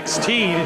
16.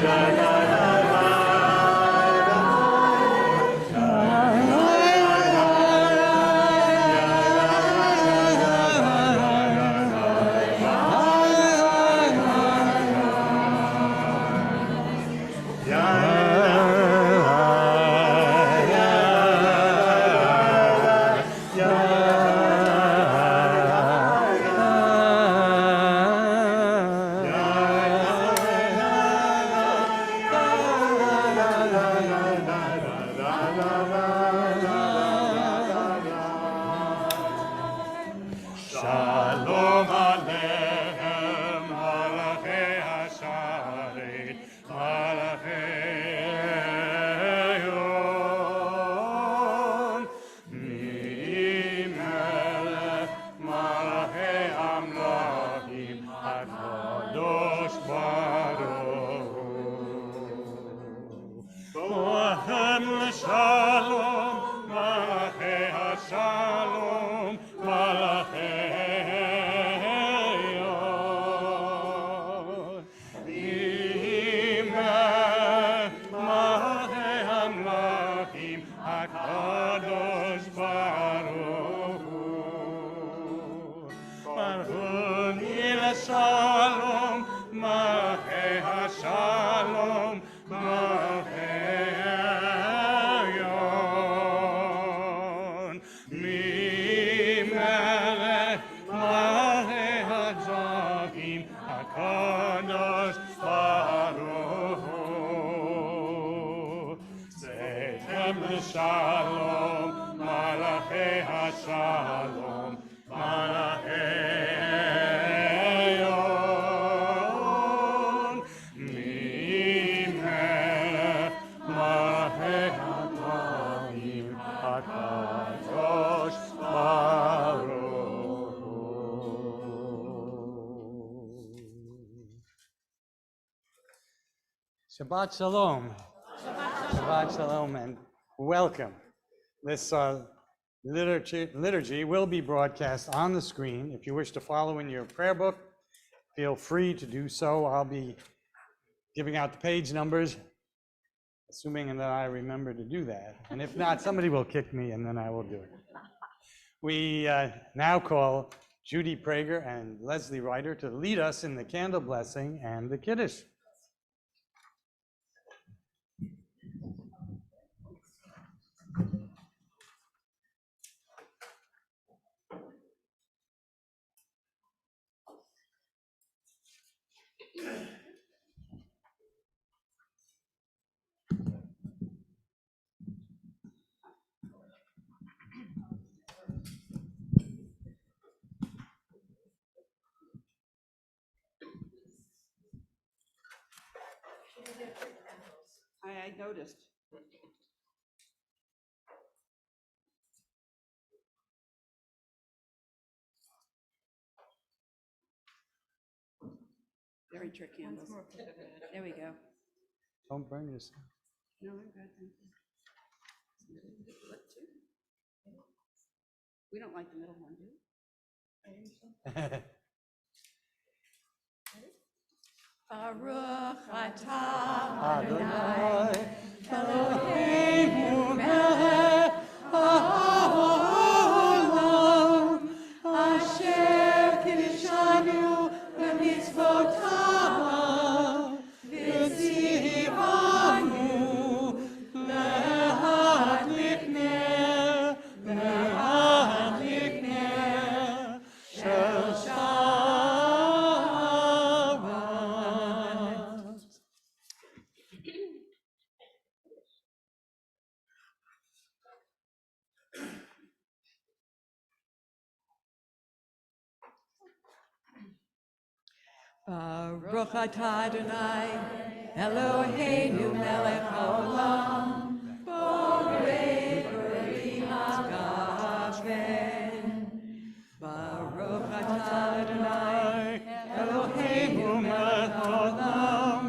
Shabbat Shalom. Shabbat Shalom and welcome. This liturgy will be broadcast on the screen. If you wish to follow in your prayer book, feel free to do so. I'll be giving out the page numbers, assuming that I remember to do that. And if not, somebody will kick me and then I will do it. We now call Judy Prager and Leslie Ryder to lead us in the candle blessing and the Kiddush. I noticed. Very tricky on this. There we go. Don't burn yourself. No, I'm good. We don't like the middle one, do we? Baruch atah Adonai Eloheinu melech haolam asher kiddushanu b'mitzvotav v'tzivanu le'adlik ner shel Baruch atah Adonai Eloheinu melech haolam borei b'ri hagafen. Baruch atah Adonai Eloheinu melech haolam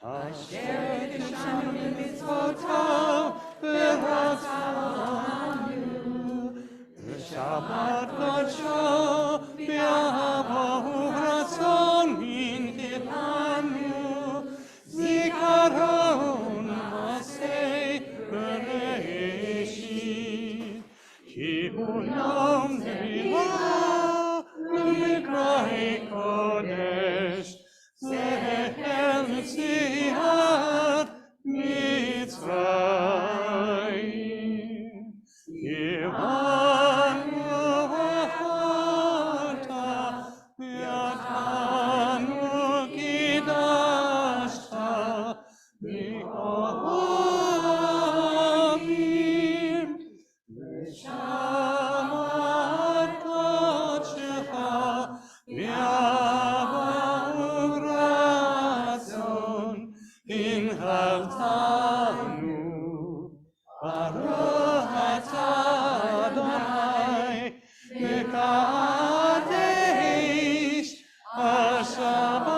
asher kiddushanu b'mitzvotav v'ratzanu v'shabbat kodsho v'ahavu ratzon. Amen. Shamat kodshecha v'yavah ratzon inhaltanu baruch atah Adonai mekadesh hashabat.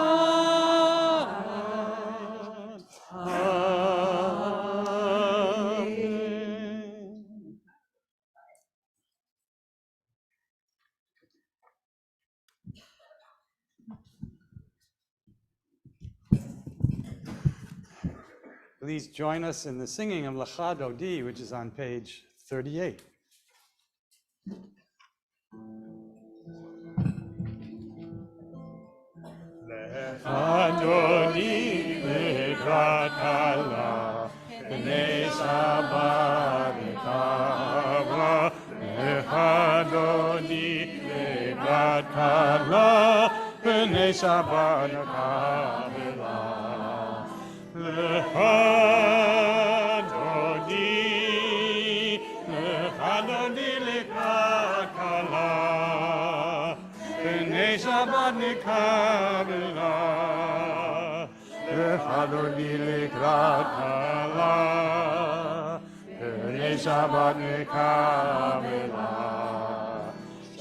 Amen. Please join us in the singing of Lecha Dodi, which is on page 38. Lecha Dodi lekrat kala, b'nei Shabbat nekava. Lecha Dodi lekrat kala, b'nei Shabbat nekava. Lecha Dodi lekrat kala, b'nei Shabbat nekabela. Lecha Dodi lekrat kala, b'nei Shabbat nekabela.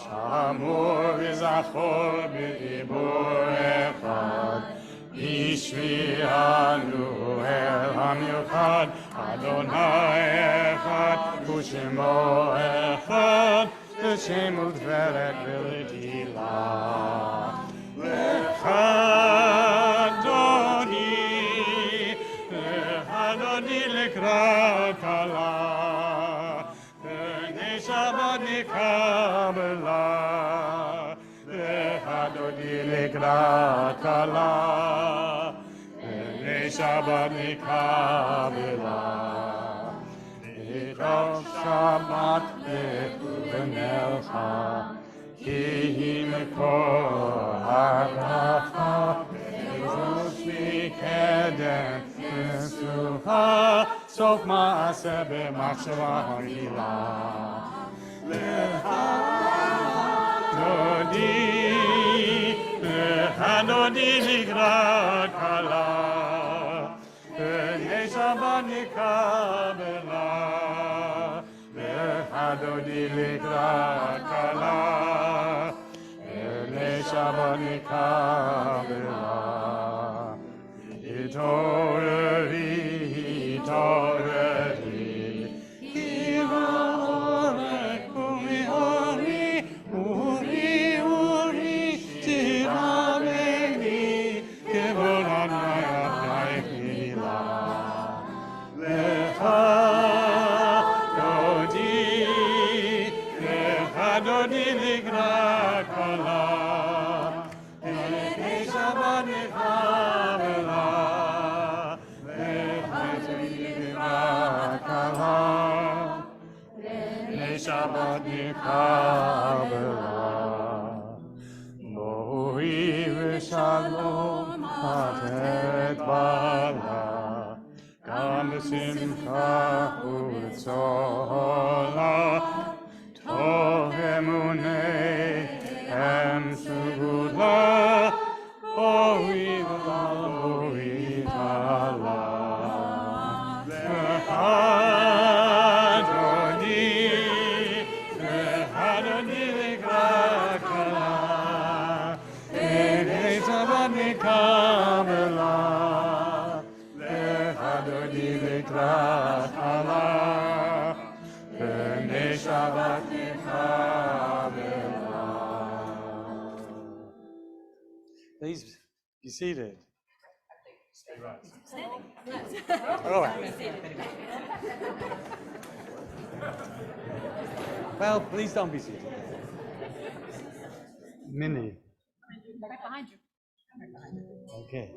Shamor v'zachor b'dibur echad, Ishvianu el hamiuchad, Adonai echad, U'shemo echad, L'shem u'tveret v'letila. Lecha Dodi lekrat kala, b'nei Shabbat nekabela. Lecha Dodi lekrat kala, b'nei Shabbat nekabela. B'rov Shabbat b'nelcha, ki hi mekor ha'bracha, b'rosh mikeden v'sucha, sof ma'aseh b'machshava ha'milah. Lecha Dodi lekrat kala, b'nei Shabbat nekabela. Lecha Dodi lekrat kala, b'nei Shabbat nekabela. Hitoreri, Hiva orech u'mi'ori, Uri, tiraveni, kevod Adonai Adonai kila. Lecha Dodi lekrat kala, b'nei Shabbat nekabela. Lecha Dodi lekrat kala, b'nei Shabbat nekabela. Boi v'shalom ha'tet bala, gam b'simcha u'tzola, tov emunei em sugula, boi v'ala. Lecha Dodi lekrat kala, b'nei Shabbat nekabela. Lecha Dodi lekrat kala, b'nei Shabbat nekabela. Please be seated. All right. Well, please don't be seated. Minnie. Right behind you. Okay.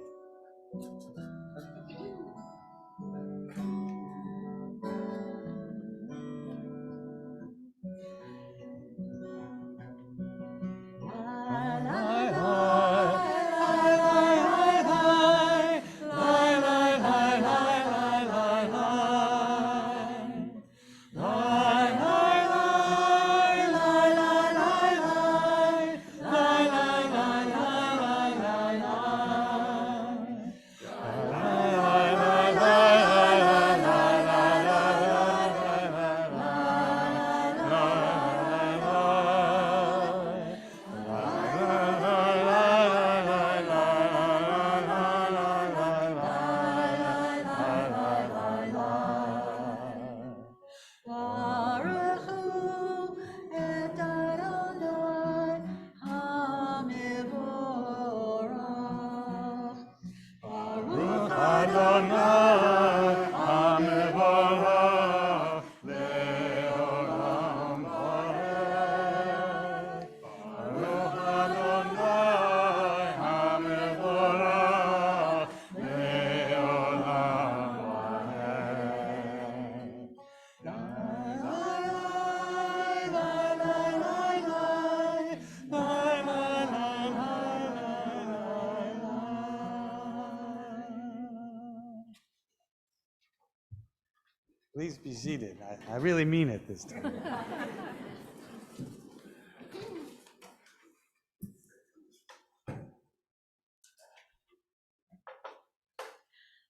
Please be seated. I really mean it this time.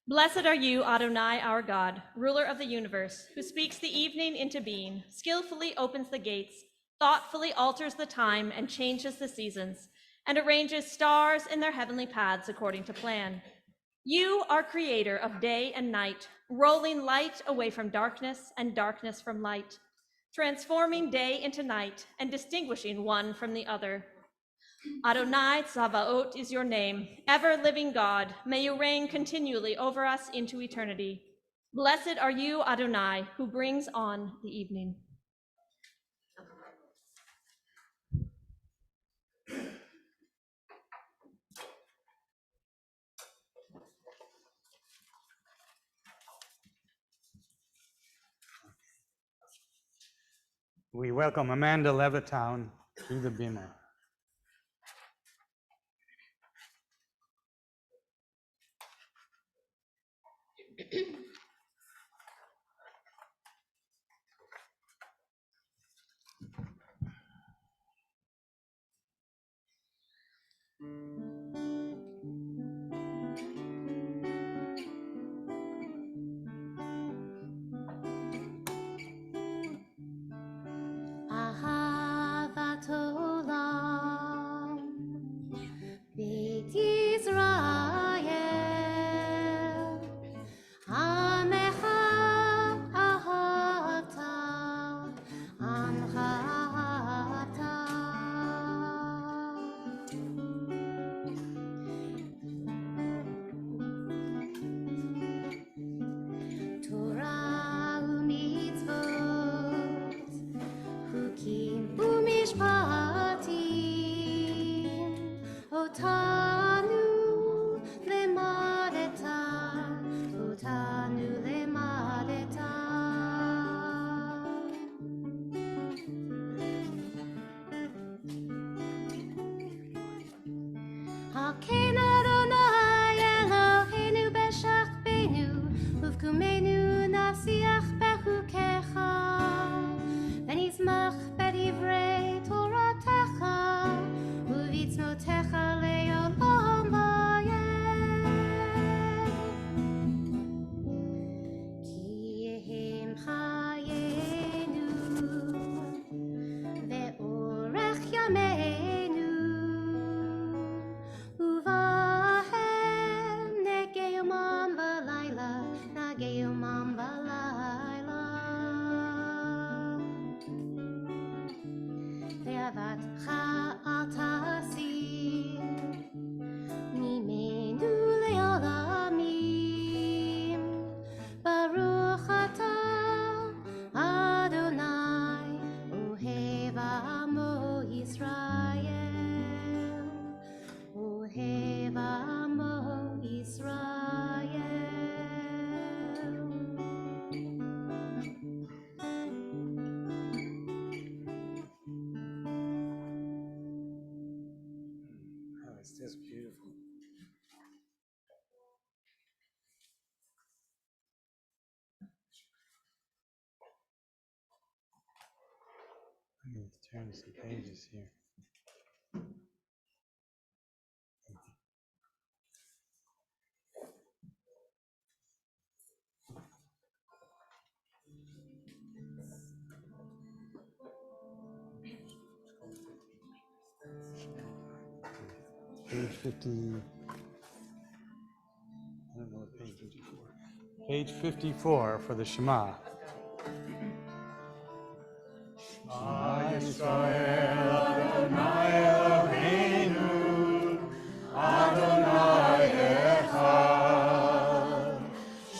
Blessed are you, Adonai, our God, ruler of the universe, who speaks the evening into being, skillfully opens the gates, thoughtfully alters the time and changes the seasons, and arranges stars in their heavenly paths according to plan. You are creator of day and night, rolling light away from darkness and darkness from light, transforming day into night and distinguishing one from the other. Adonai Tzavaot is your name, ever-living God. May you reign continually over us into eternity. Blessed are you, Adonai, who brings on the evening. We welcome Amanda Levittown to the Bima. אהבת עולם, בית ישראל, עמך אהבת, עמך אהבת. תורה ומצוות, חוקים ומשפטים, אותנו למדת, אותנו למדת. הקן אדוני אלוהינו בשכבנו, ובקומנו נשיח בחוקיך, ונשמח בדברי תורתך, ובצנותיך לעולם ועד. כי הם חיינו, ואורך ימינו, ובהם נגה יומם ולילה, נגה יומם ולילה. ואהבתך אל תסיר ממנו לעולמים. ברוך אתה, אדוני, אוהב עמו ישראל, אוהב עמו ישראל. Oh, it's just beautiful. Let me turn some pages here. Page 50. I don't know what page 54. Page 54 for the Shema. Shema Yisrael, Adonai Eloheinu, Adonai Echad.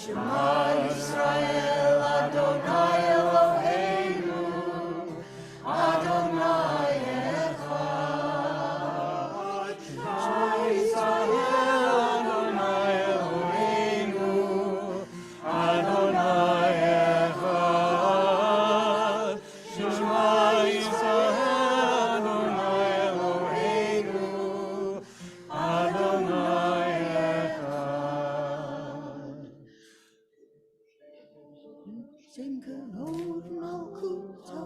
Shema Yisrael, Adonai Eloheinu, Adonai Echad. Shema Yisrael, Adonai Eloheinu, Adonai Echad. Shema Yisrael, Shinkalot Malkuto,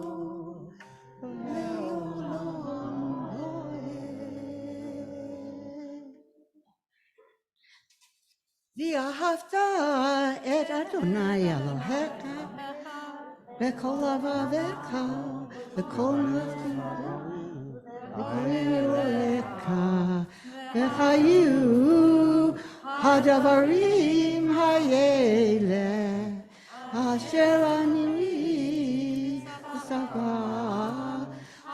Leolon Loe. V'ahavta et Adonai Elohecha, b'kol avavecha, b'kol nafshecha, b'kol yolecha, v'chayu hadavarim hayele, asher ani v'sava,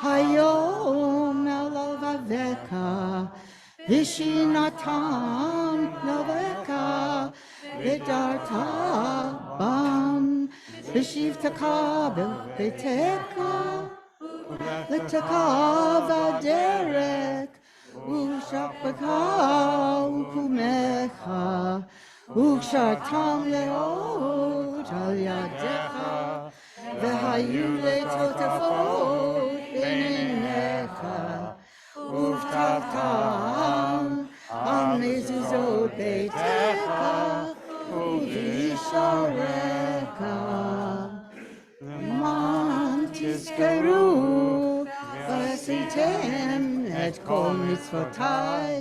hayom elavavecha, v'shinatam laveka, v'darta bam, v'shivtaka b'teka, v'teka v'derek, v'shapaka v'kumecha, v'shartam leot al yadecha, v'hayu le'totafot b'neinecha, uvtavtam al mezuzot beitecha, uvisharecha, man tizkeru v'asitem et kol mitzvotai,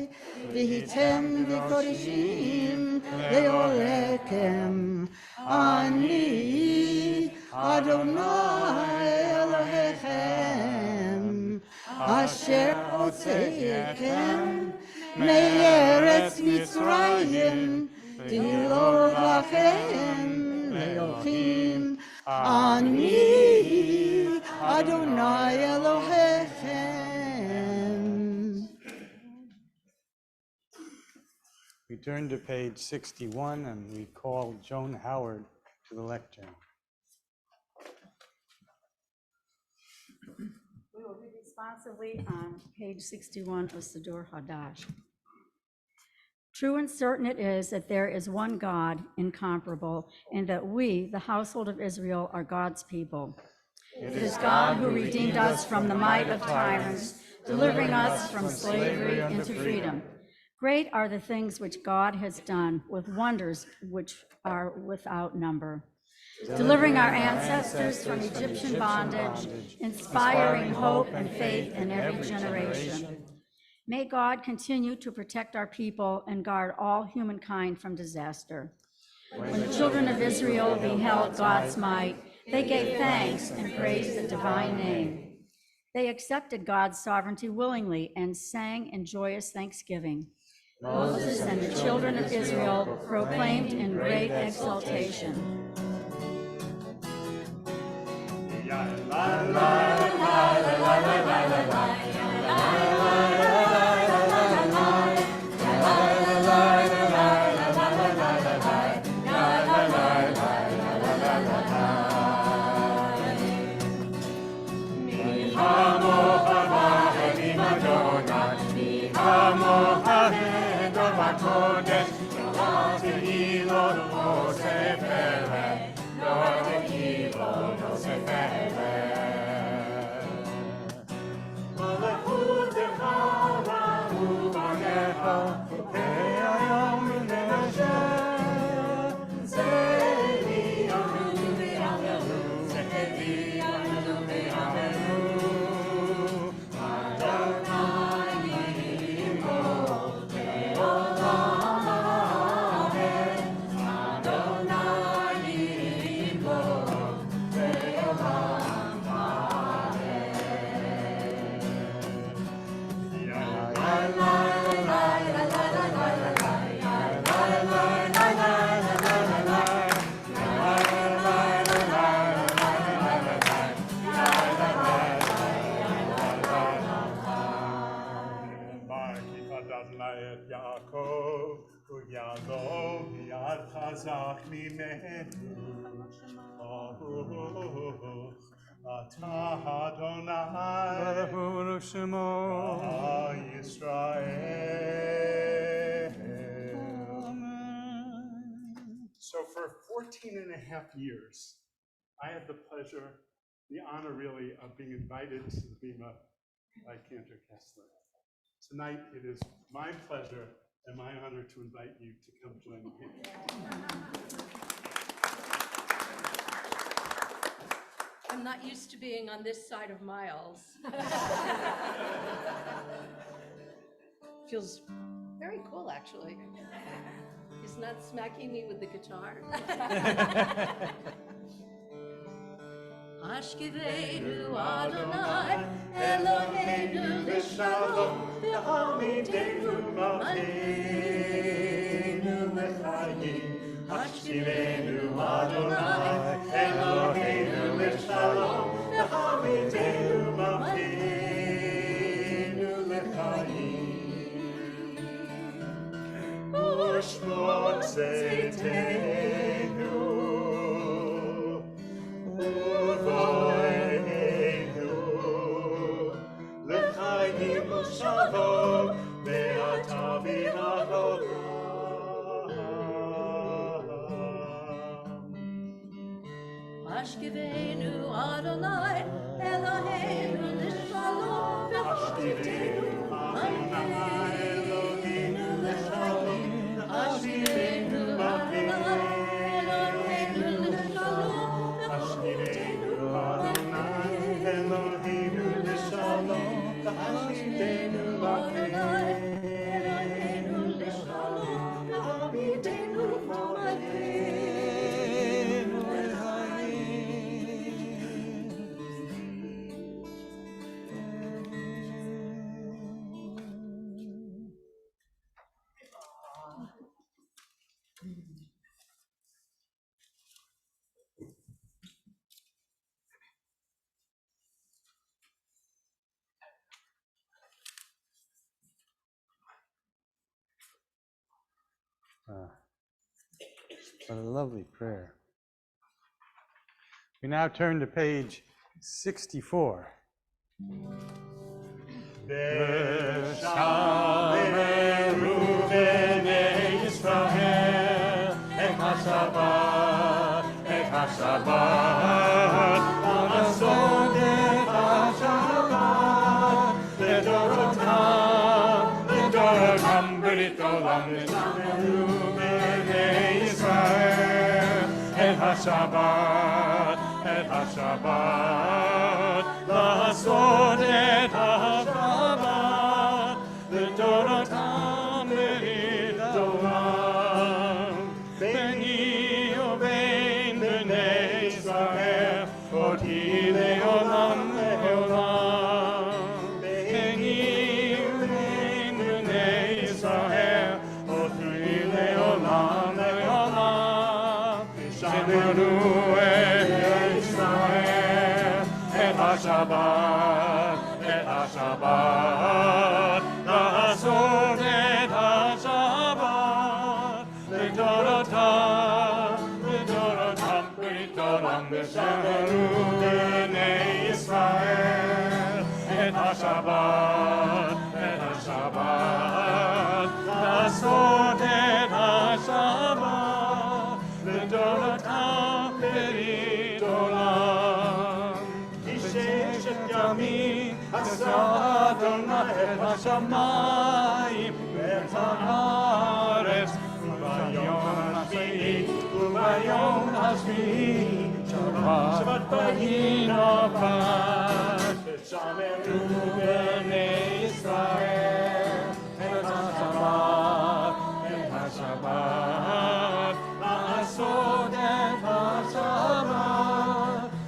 v'hitem v'kodeshim leolekem, ani Adonai Elohechem, asher hotzeichem me'eretz Mitzrayim, dilor lachem le'ochim, ani Adonai Elohechem. We turn to page 61 and we call Joan Howard to the lectern. We will read responsively on page 61 of Siddur Hadash. True and certain it is that there is one God, incomparable, and that we, the household of Israel, are God's people. It is God who redeemed us from the might of tyrants, delivering us from slavery into freedom. Great are the things which God has done, with wonders which are without number. Delivering our ancestors from Egyptian bondage, inspiring hope and faith in every generation. May God continue to protect our people and guard all humankind from disaster. When the children of Israel beheld God's might, they gave thanks and praised the divine name. They accepted God's sovereignty willingly and sang in joyous thanksgiving. Moses and the children of Israel proclaimed in great exultation. So for 14 and a half years, I had the pleasure, the honor really, of being invited to the Bima by Cantor Kessler. Tonight, it is my pleasure and my honor to invite you to come join me. I'm not used to being on this side of Miles. Feels very cool, actually. He's not smacking me with the guitar. Ashkivenu Adonai, Eloheinu Lishalom, V'hamidenu Malkeinu L'chaim. Ashkivenu Adonai, Eloheinu Lishalom, V'hamidenu Malkeinu L'chaim. Ushmot Zetenu, Uvoinu, L'chaim Ushavot, Be'ata v'Adoram. Ashkivenu Adonai, Eloheinu Lishalom, V'hamidenu Malkeinu L'chaim. Ashkivenu Adonai, Eloheinu Lishalom, Ashkivenu Adonai, Eloheinu Lishalom, Ashkivenu Adonai, Eloheinu Lishalom, Ashkivenu Malkeinu What a lovely prayer. We now turn to page 64. V'shameru b'nei Yisrael et ha-Shabbat, לעשות את השבת, לדורותם, לדורותם ברית עולם, ושמרו בני ישראל את השבת, לעשות את השבת, לדורותם ברית עולם, ביני ובין בני ישראל, אותי לעולם לעולם. ביני ובין בני ישראל, אותי לעולם לעולם. שמרו את ישראל, את השבת, לעשות את השבת, לדורותם, לדורותם ברית עולם, ושמרו בני ישראל את השבת, לעשות את השבת, לדורותם ברית עולם. כי ששת ימים עשה אדוני את השמיים ואת הארץ, וביום השביעי שבת ויהי נפש. ושמרו בני ישראל את השבת, לעשות את השבת,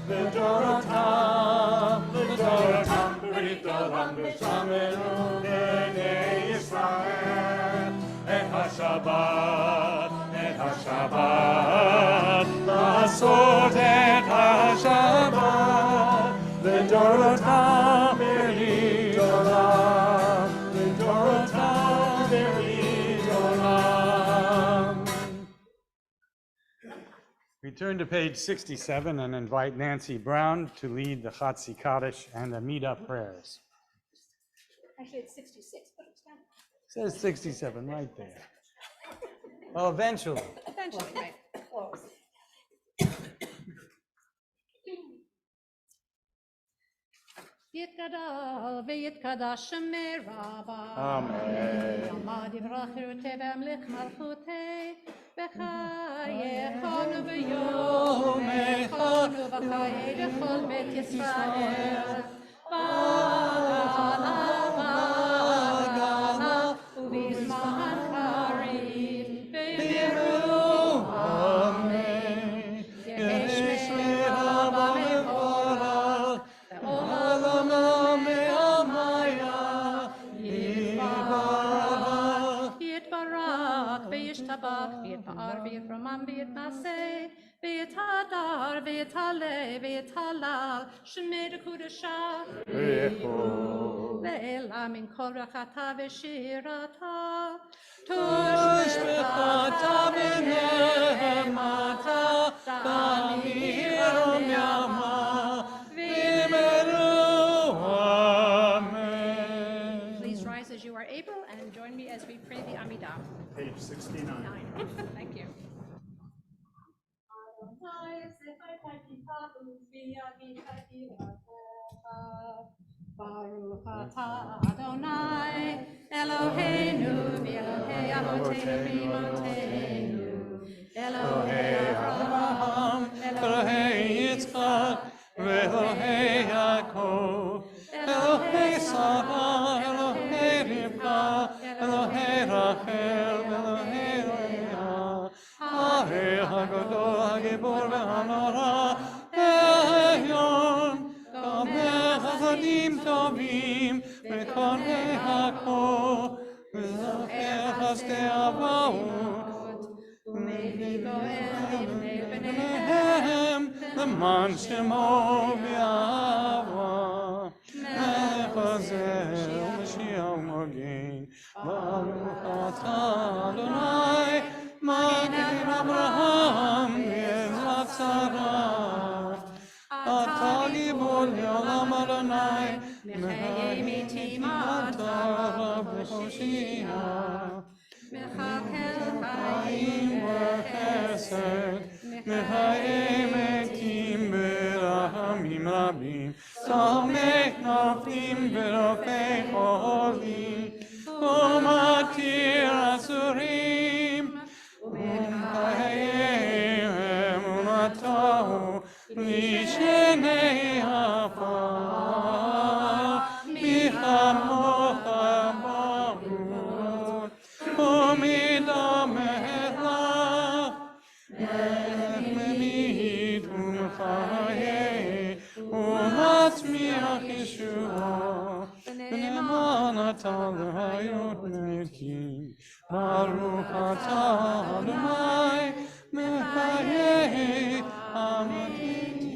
לדורותם, לדורותם ברית עולם. ושמרו בני ישראל את השבת, לעשות את השבת, לדורותם ברית עולם, לדורותם ברית עולם. We turn to page 67 and invite Nancy Brown to lead the Chatzi Kaddish and Amida prayers. Actually, it's 66, but it's not. It says 67 right there. Well, eventually. Eventually, right, close. יתגדל ויתקדש שמי רבה. Amen. יעמד יברכו והמליך מלכותי, בחייכנו ביומך וחיי לכל בית ישראל. בגלה ובזמן קריב בירו אמן. יש שמירה במבורך ועולמה מעמיה יתברך. יתברך וישתבח ויתפאר ויתרומם ויתנשא ויתהדר ויתעלה ויתהלל שמי לקודשה לעילה מן כל רחתה ושירתה תושבחתה ונעמתה תמירם ימה וימרו אמן. Please rise as you are able and join me as we pray the Amidah. Page 69. Thank you. Baruch atah Adonai Eloheinu v'Elohei Avotenu Elohei Avraham Elohei Yitzchak, Elohei Yaakov, Elohei Sarah, Elohei Rivka, Elohei Rachel, Elohei Leah, Hare HaGadol HaGibor VeHanora, Elyon, Gomer Chasadim Tovim, Mekonei HaKol, V'zocher Chasdei Avot, B'nehem, למען שמו ואהבה, מלך עוזר ומשיח ומגן, ברוך אתה אדוני, מגן אברהם בעזרת שרה. אתה גיבור לעולם אדוני, מחיי מתים אתה רב וחושיע. מחכה חיים וחסד, מחיי מתים ברחמים רבים, סומך נופלים ורופא חולים, ומתיר אסורים, ומחיי אמונתו לשני עפר, מחמוך ברוך ומדמך לך, ממית ומחיה ומצמיח ישועה, ונאמן אתה להיות מתים, ברוך אתה אדוני מחיי המתים.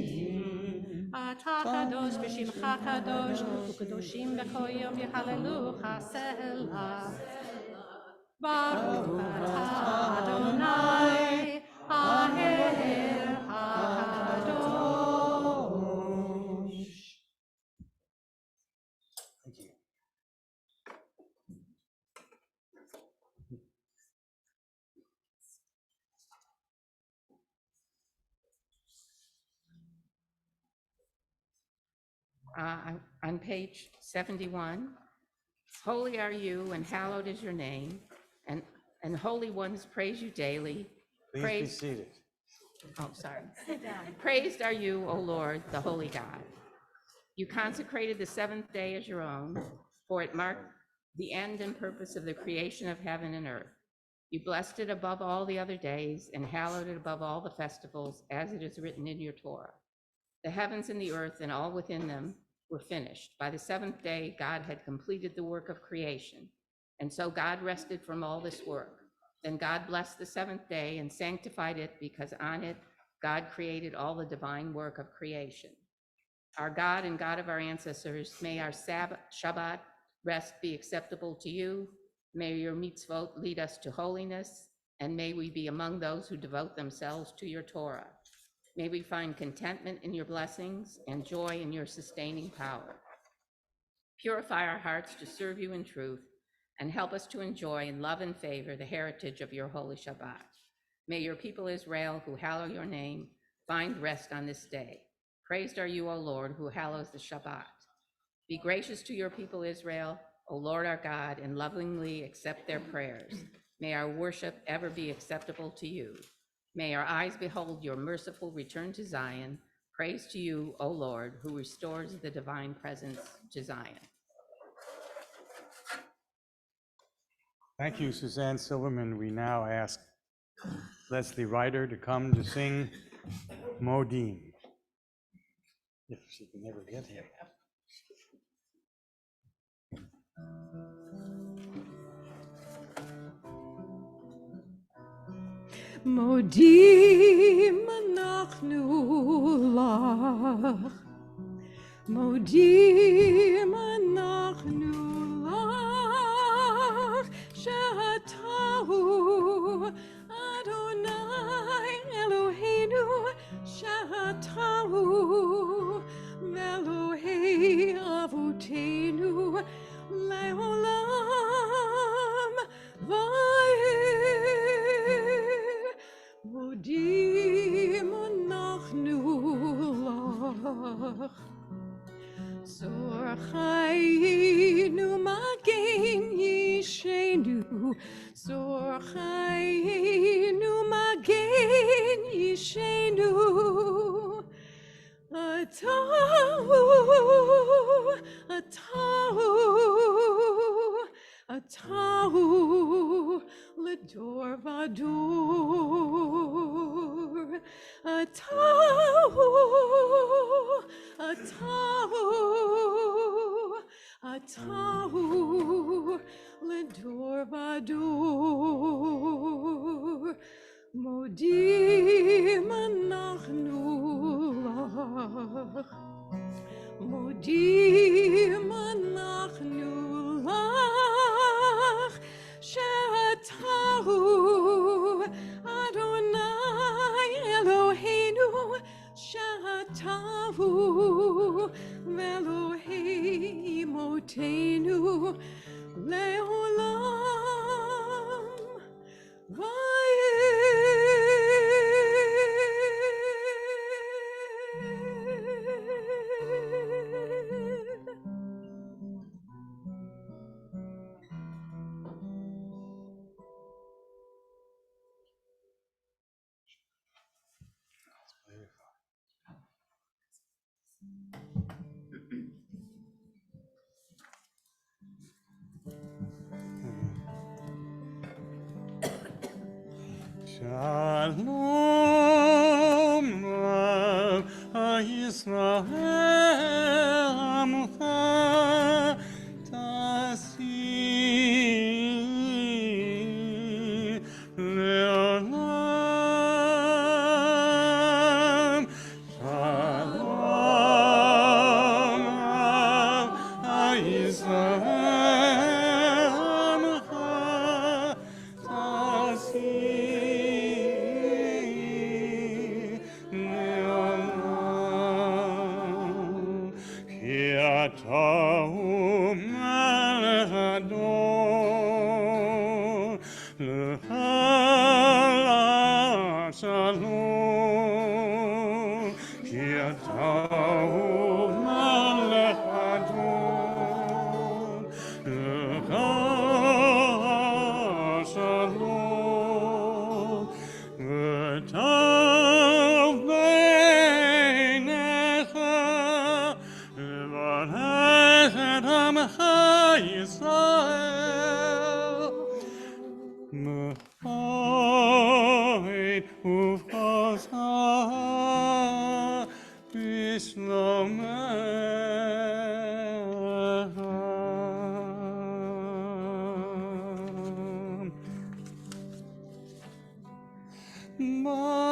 אתה קדוש בשמך קדוש וקדושים בכל יום יהללוך סלה. ברוך אתה אדוני האל הקדוש. Thank you. On page 71, holy are you and hallowed is your name, and holy ones praise you daily. Please be seated. Oh, sorry. Praised are you, O Lord, the holy God. You consecrated the seventh day as your own, for it marked the end and purpose of the creation of heaven and earth. You blessed it above all the other days and hallowed it above all the festivals, as it is written in your Torah. The heavens and the earth and all within them were finished. By the seventh day, God had completed the work of creation. And so God rested from all this work. Then God blessed the seventh day and sanctified it, because on it God created all the divine work of creation. Our God and God of our ancestors, may our Shabbat rest be acceptable to you. May your mitzvot lead us to holiness, and may we be among those who devote themselves to your Torah. May we find contentment in your blessings and joy in your sustaining power. Purify our hearts to serve you in truth, and help us to enjoy in love and favor the heritage of your holy Shabbat. May your people Israel, who hallow your name, find rest on this day. Praised are you, O Lord, who hallows the Shabbat. Be gracious to your people Israel, O Lord our God, and lovingly accept their prayers. May our worship ever be acceptable to you. May our eyes behold your merciful return to Zion. Praise to you, O Lord, who restores the divine presence to Zion. Thank you, Suzanne Silverman. We now ask Leslie Ryder to come to sing Modim, if she can ever get here. מודים אנחנו לך, מודים אנחנו לך, שאתה הוא אדוני אלוהינו, שאתה הוא ואלוהי אבותינו לעולם ועד. מודים אנחנו לך. צור חיינו מגן ישנו, צור חיינו מגן ישנו. אתה הוא, אתה הוא, אתה הוא, לדור ודור. אתה הוא, אתה הוא, אתה הוא, לדור ודור. מודים אנחנו לך, מודים אנחנו לך, שאתה הוא אדוני אלוהינו, שאתה הוא ואלוהי אמותינו לעולם ועד. Shalom Yisrael Amcha Tasi Leolam. Shalom Yisrael Amcha Tasi Leolam. Ki ata hu melech adon l'chalat shalom. Ki ata hu melech adon l'chalat shalom. V'tov beinecha levanecha et amcha Yisrael. M'hoid uv'chazah b'shlomecha.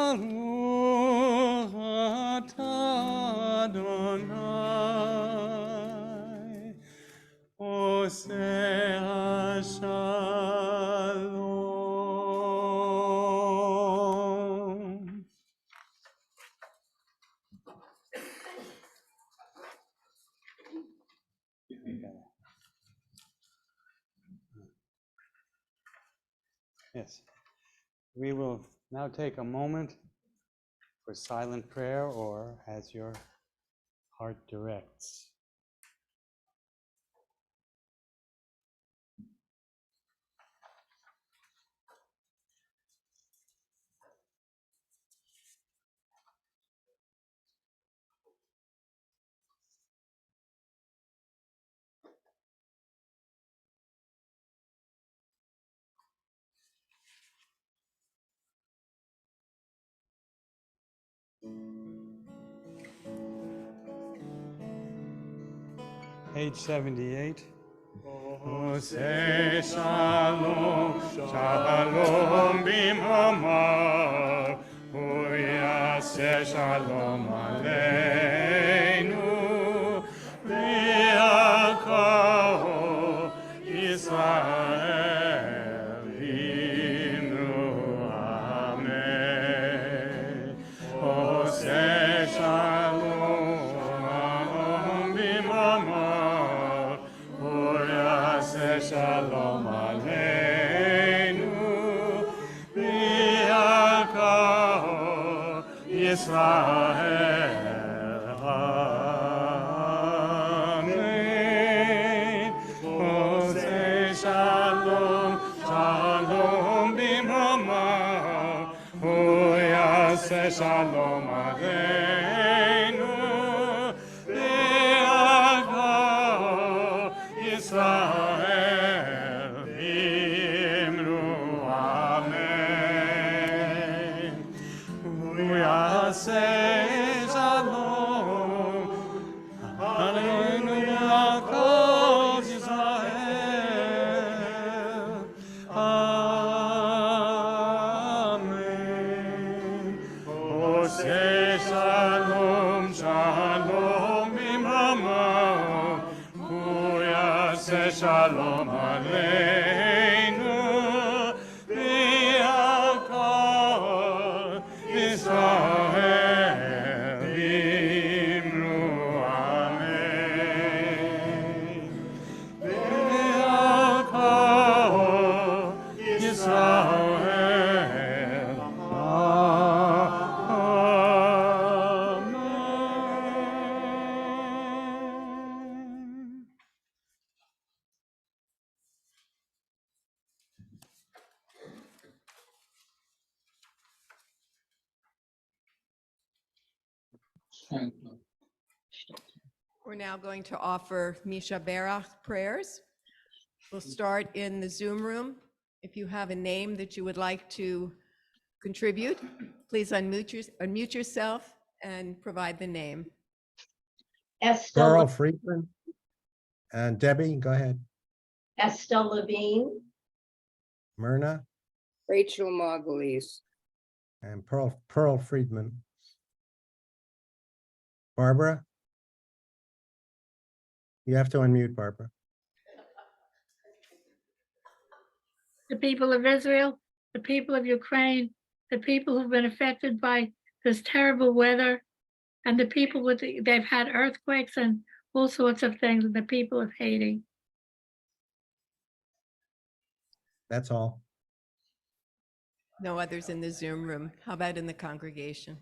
Baruch atah Adonai, oseh hashalom. Yes. We will now take a moment for silent prayer, or as your heart directs. page 78. Say shalom, shalom bimhamar, say shalom aleinu, v'yakol Yisrael imnu amen. Say shalom bimhamar, Shalom aleinu, v'yakol Yisrael, amen. Say shalom, shalom bimhamar, say shalom aleinu, v'yakol Yisrael imnu amen. Say shalom aleinu v'yakol Yisrael amen. Say shalom, shalom bimhamar, say shalom aleinu, v'yakol Yisrael imnu amen. V'yakol Yisrael amen. We're now going to offer Misha Berach prayers. We'll start in the Zoom room. If you have a name that you would like to contribute, please unmute yourself and provide the name. Carl Friedman and Debbie, go ahead. Estelle Levine, Myrna Rachel Margulies. and Pearl Friedman. Barbara? You have to unmute, Barbara. The people of Israel, the people of Ukraine, the people who've been affected by this terrible weather, and the people they've had earthquakes and all sorts of things, and the people of Haiti. That's all. No others in the Zoom room. How about in the congregation?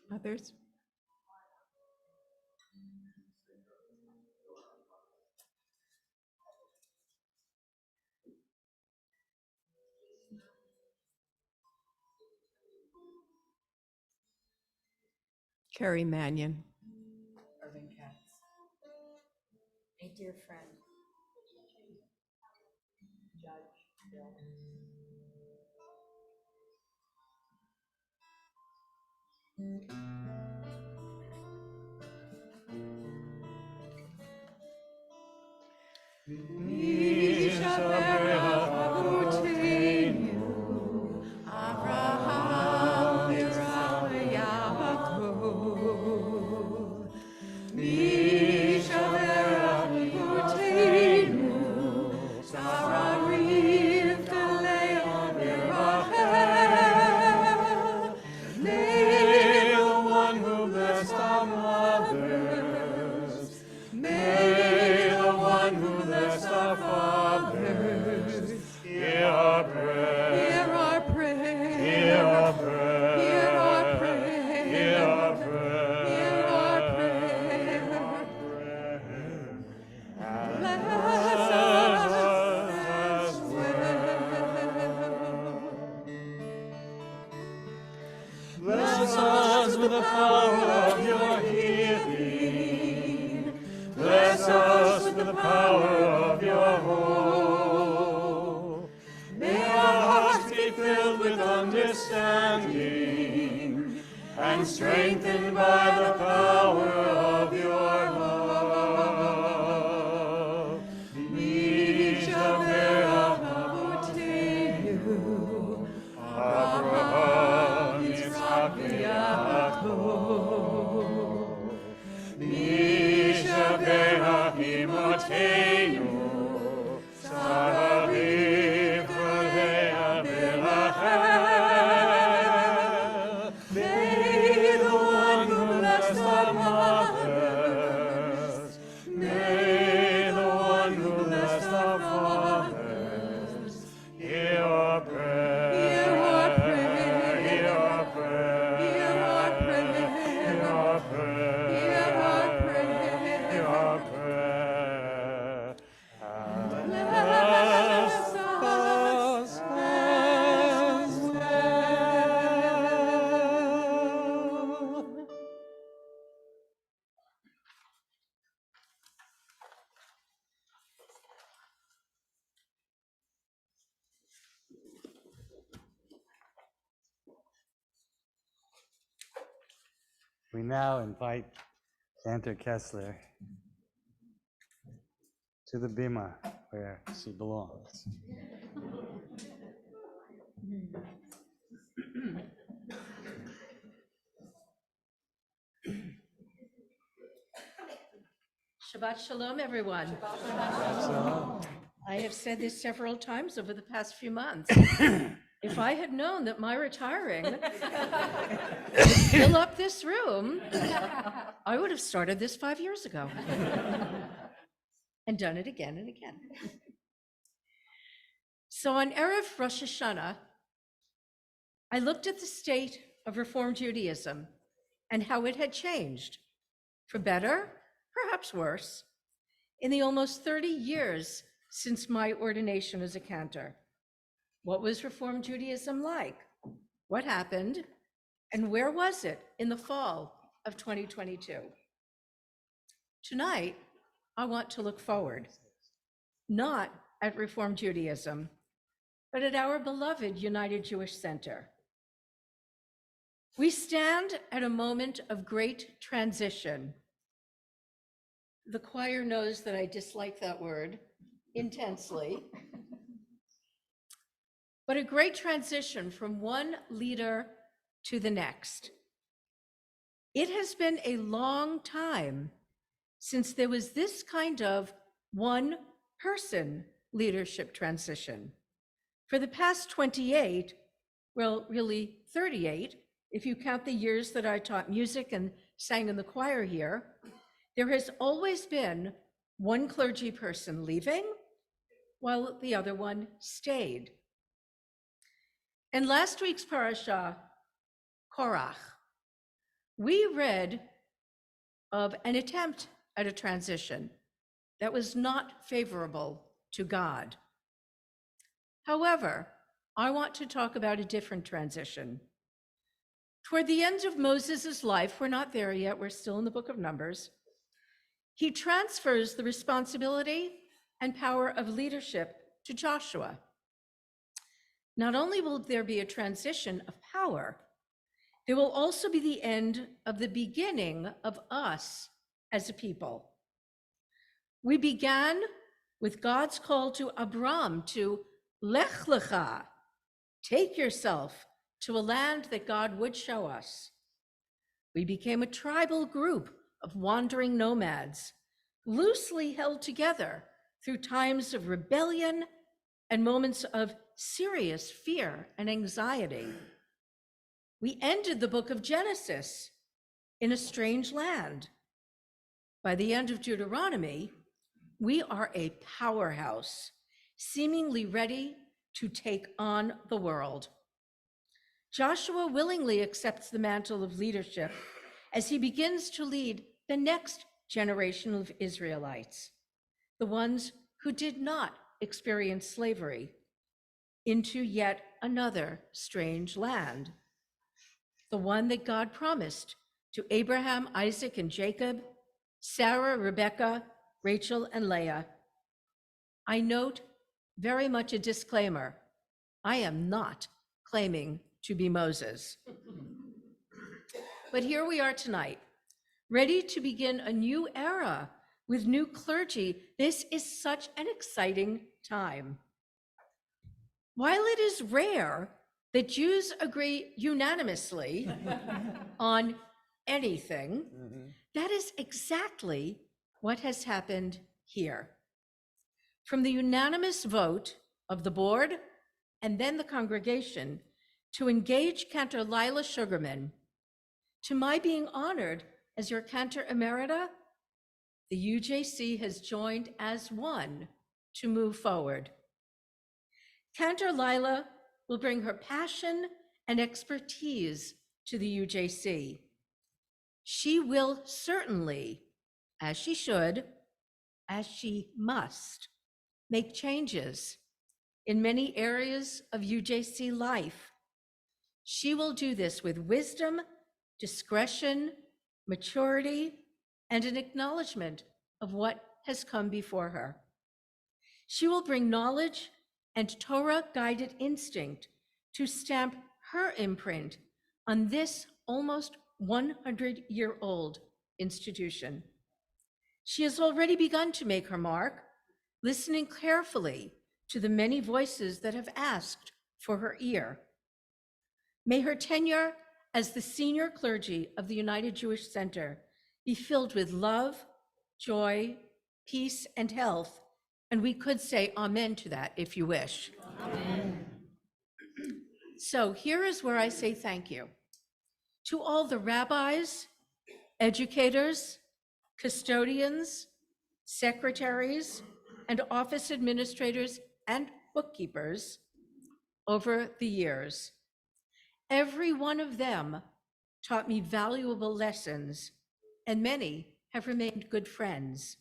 Others? Carrie Mannion. Irving Katz. A dear friend. Judge Bill. Misha Berach Avotenu, Avraham, Yitzchak, Yaakov. Misha Berach Avotenu, Sarah, Rivka, Leah, Rachel. May the one who blessed our mothers, may the one who blessed our fathers, hear our prayer, hear our prayer, hear our prayer, hear our prayer, hear our prayer, hear our prayer. power of your healing. Bless us with the power of your hope. May our hearts be filled with understanding and strengthened by the power of your love. Misha Be'ahavotenu, Abraham, Yitzhak, Yaakov. Misha Be'ahimotenu, Sarah V'Leah B'Rachel. May the one who blessed our mothers, may the one who blessed our fathers, hear our prayer. Hear our prayer. Hear our prayer. Hear our prayer. Hear our prayer. Hear our prayer. Hear our prayer. And bless us as well. We now invite Cantor Kessler to the bima where she belongs. Shabbat Shalom, everyone. I have said this several times over the past few months. If I had known that my retiring would fill up this room, I would have started this 5 years ago and done it again and again. So on Erev Rosh Hashanah, I looked at the state of Reform Judaism and how it had changed, for better, perhaps worse, in the almost 30 years since my ordination as a cantor. What was Reform Judaism like? What happened? And where was it in the fall of 2022? Tonight, I want to look forward, not at Reform Judaism, but at our beloved United Jewish Center. We stand at a moment of great transition. The choir knows that I dislike that word intensely. But a great transition from one leader to the next. It has been a long time since there was this kind of one-person leadership transition. For the past 28, well, really 38, if you count the years that I taught music and sang in the choir here, there has always been one clergy person leaving while the other one stayed. In last week's parasha, Korach, we read of an attempt at a transition that was not favorable to God. However, I want to talk about a different transition. Toward the end of Moses' life, we're not there yet, we're still in the book of Numbers, he transfers the responsibility and power of leadership to Joshua. Not only will there be a transition of power, there will also be the end of the beginning of us as a people. We began with God's call to Abram to Lech Lecha, take yourself to a land that God would show us. We became a tribal group of wandering nomads, loosely held together through times of rebellion and moments of serious fear and anxiety. We ended the book of Genesis in a strange land. By the end of Deuteronomy, we are a powerhouse, seemingly ready to take on the world. Joshua willingly accepts the mantle of leadership as he begins to lead the next generation of Israelites, the ones who did not experience slavery, into yet another strange land, the one that God promised to Abraham, Isaac, and Jacob, Sarah, Rebecca, Rachel, and Leah. I note very much a disclaimer. I am not claiming to be Moses. But here we are tonight, ready to begin a new era with new clergy. This is such an exciting time. While it is rare that Jews agree unanimously on anything, that is exactly what has happened here. From the unanimous vote of the board and then the congregation to engage Cantor Lila Sugarman, to my being honored as your Cantor Emerita, the UJC has joined as one to move forward. Cantor Lila will bring her passion and expertise to the UJC. She will certainly, as she should, as she must, make changes in many areas of UJC life. She will do this with wisdom, discretion, maturity, and an acknowledgement of what has come before her. She will bring knowledge and Torah-guided instinct to stamp her imprint on this almost 100-year-old institution. She has already begun to make her mark, listening carefully to the many voices that have asked for her ear. May her tenure as the senior clergy of the United Jewish Center be filled with love, joy, peace, and health. And we could say amen to that if you wish. Amen. So here is where I say thank you to all the rabbis, educators, custodians, secretaries, and office administrators and bookkeepers over the years. Every one of them taught me valuable lessons, and many have remained good friends.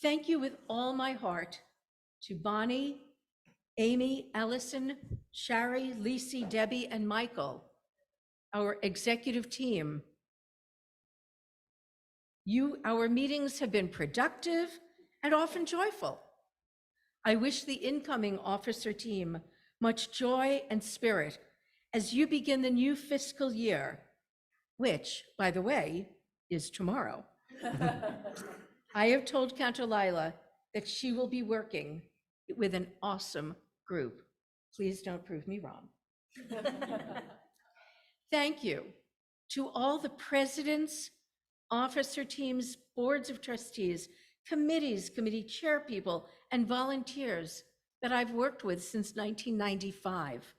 Thank you with all my heart to Bonnie, Amy, Allison, Shari, Lisi, Debbie, and Michael, our executive team. Our meetings have been productive and often joyful. I wish the incoming officer team much joy and spirit as you begin the new fiscal year, which, by the way, is tomorrow. I have told Cantor Lila that she will be working with an awesome group. Please don't prove me wrong. Thank you to all the presidents, officer teams, boards of trustees, committees, committee chair people, and volunteers that I've worked with since 1995.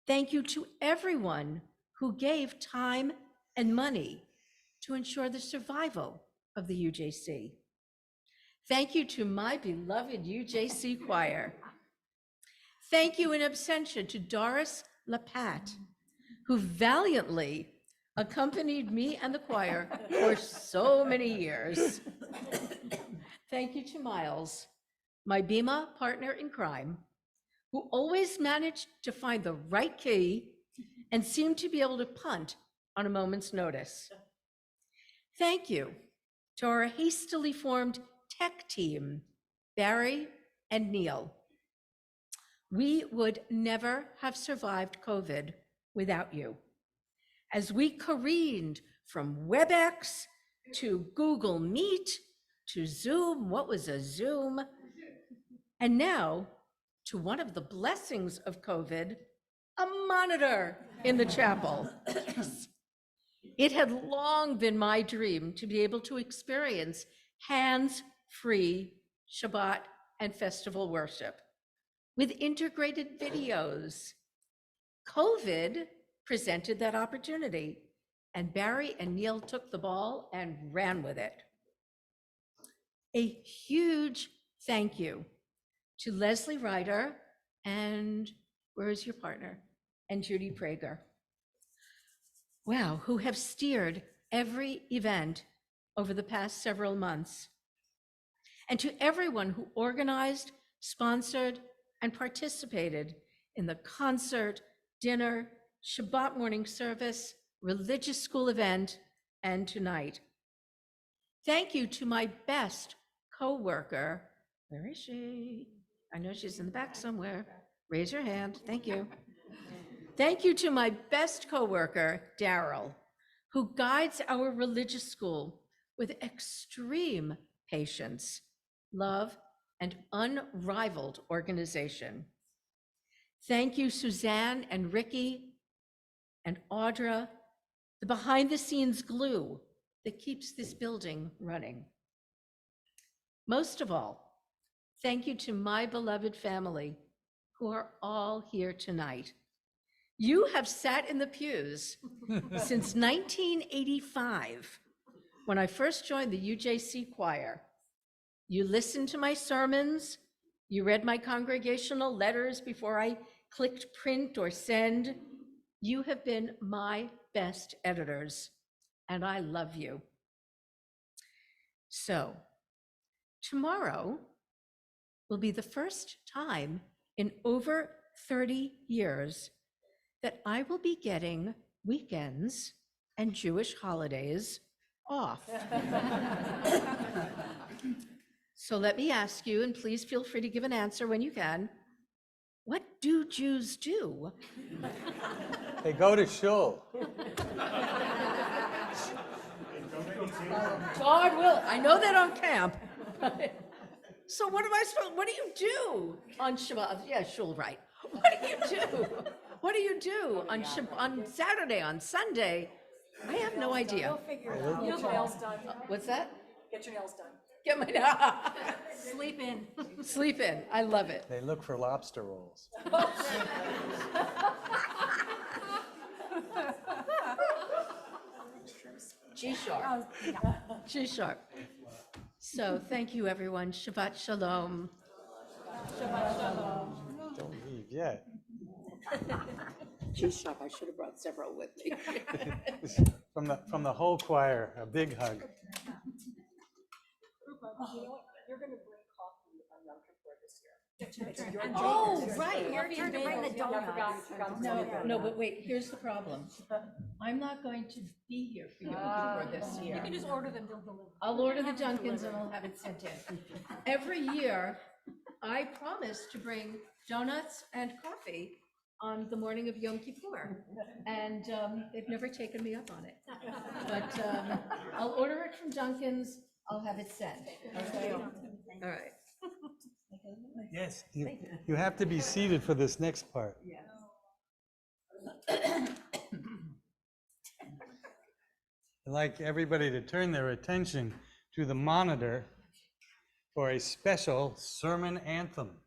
Thank you to everyone who gave time and money to ensure the survival of the UJC. Thank you to my beloved UJC choir. Thank you in absentia to Doris Lapat, who valiantly accompanied me and the choir for so many years. Thank you to Miles, my Bima partner in crime, who always managed to find the right key and seemed to be able to punt on a moment's notice. Thank you to our hastily formed tech team, Barry and Neil. We would never have survived COVID without you. As we careened from WebEx to Google Meet to Zoom, what was a Zoom? And now to one of the blessings of COVID, a monitor in the chapel. It had long been my dream to be able to experience hands-free Shabbat and festival worship with integrated videos. COVID presented that opportunity, and Barry and Neil took the ball and ran with it. A huge thank you to Leslie Ryder and, where is your partner? And Judy Prager. Wow, who have steered every event over the past several months. And to everyone who organized, sponsored, and participated in the concert, dinner, Shabbat morning service, religious school event, and tonight. Thank you to my best co-worker. Where is she? I know she's in the back somewhere. Raise your hand. Thank you. Thank you to my best co-worker, Daryl, who guides our religious school with extreme patience, love, and unrivaled organization. Thank you, Suzanne and Ricky and Audra, the behind-the-scenes glue that keeps this building running. Most of all, thank you to my beloved family who are all here tonight. You have sat in the pews since 1985, when I first joined the UJC choir. You listened to my sermons, you read my congregational letters before I clicked print or send. You have been my best editors, and I love you. So, tomorrow will be the first time in over 30 years that I will be getting weekends and Jewish holidays off. So let me ask you, and please feel free to give an answer when you can. What do Jews do? They go to shul. God will. I know they don't camp. So what do you do on Shabbat? Yeah, shul, right. What do you do? What do you do on Saturday, on Sunday? I have no idea. You'll figure it out. Get your nails done. What's that? Get your nails done. Get my Sleep in. sleep in. I love it. They look for lobster rolls. G sharp. G sharp. So thank you, everyone. Shabbat shalom. Don't leave yet. G sharp. I should have brought several with me. From the whole choir, a big hug. You know what? You're going to bring coffee on Yom Kippur this year. Oh, right. Your turn to bring the donuts. No, but wait, here's the problem. I'm not going to be here for Yom Kippur this You year. can just order them, they'll deliver. I'll order the Dunkins and I'll have it sent in. Every year, I promise to bring donuts and coffee on the morning of Yom Kippur, and they've never taken me up on it. But I'll order it from Dunkin's, I'll have it sent. Okay? All right. Yes, you have to be seated for this next part. I'd like everybody to turn their attention to the monitor for a special sermon anthem.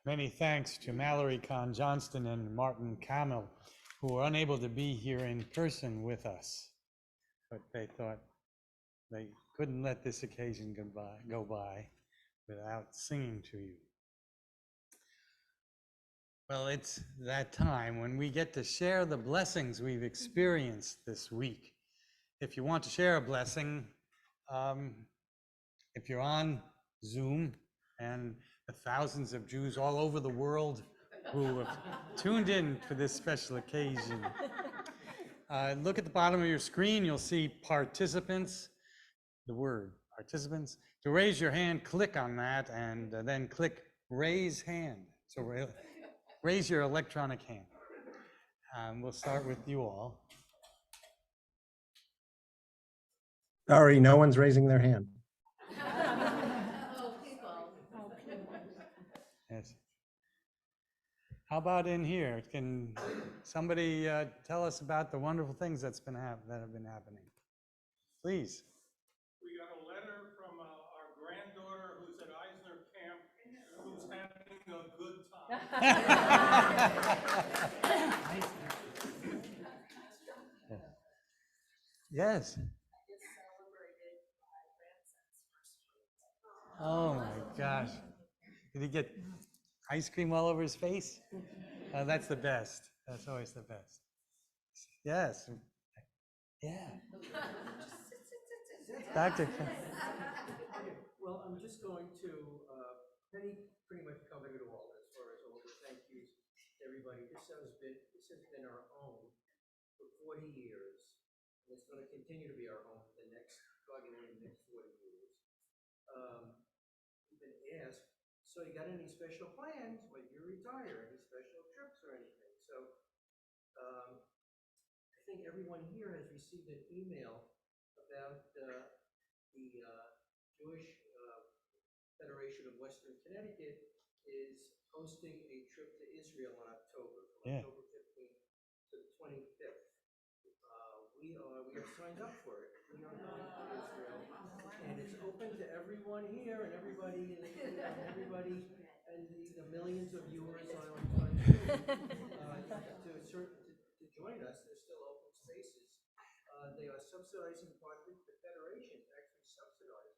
Many thanks to Mallory Kahn Johnston and Martin Camel, who were unable to be here in person with us, but they thought they couldn't let this occasion go by without singing to you. Well, it's that time when we get to share the blessings we've experienced this week. If you want to share a blessing, if you're on Zoom, and the thousands of Jews all over the world who have tuned in for this special occasion, look at the bottom of your screen, you'll see participants, the word participants. To raise your hand, click on that, and then click raise hand. So raise your electronic hand. We'll start with you all. Sorry, no one's raising their hand. Yes. How about in here? Can somebody tell us about the wonderful things that have been happening? Please. We got a letter from our granddaughter who's at Eisner Camp, who's having a good time. Yes. Oh my gosh. Did he get ice cream all over his face? That's the best. That's always the best. Yes. Yeah. Dr. Well, I'm just going to, pretty much covered it all as far as all the thank yous to everybody. This has been our home for 40 years. And it's going to continue to be our home for the next, God willing, the next 40 years. We've been asked, so you got any special plans when you retire? Any special trips or anything? So I think everyone here has received an email about the Jewish Federation of Western Connecticut is hosting a trip to Israel in October, from October 15th to the 25th. We are signed up for it. We are going to Israel, and it's open to everyone here and everybody and the millions of viewers on Zoom to join us. There's still open spaces. They are subsidizing partly. The Federation is actually subsidizing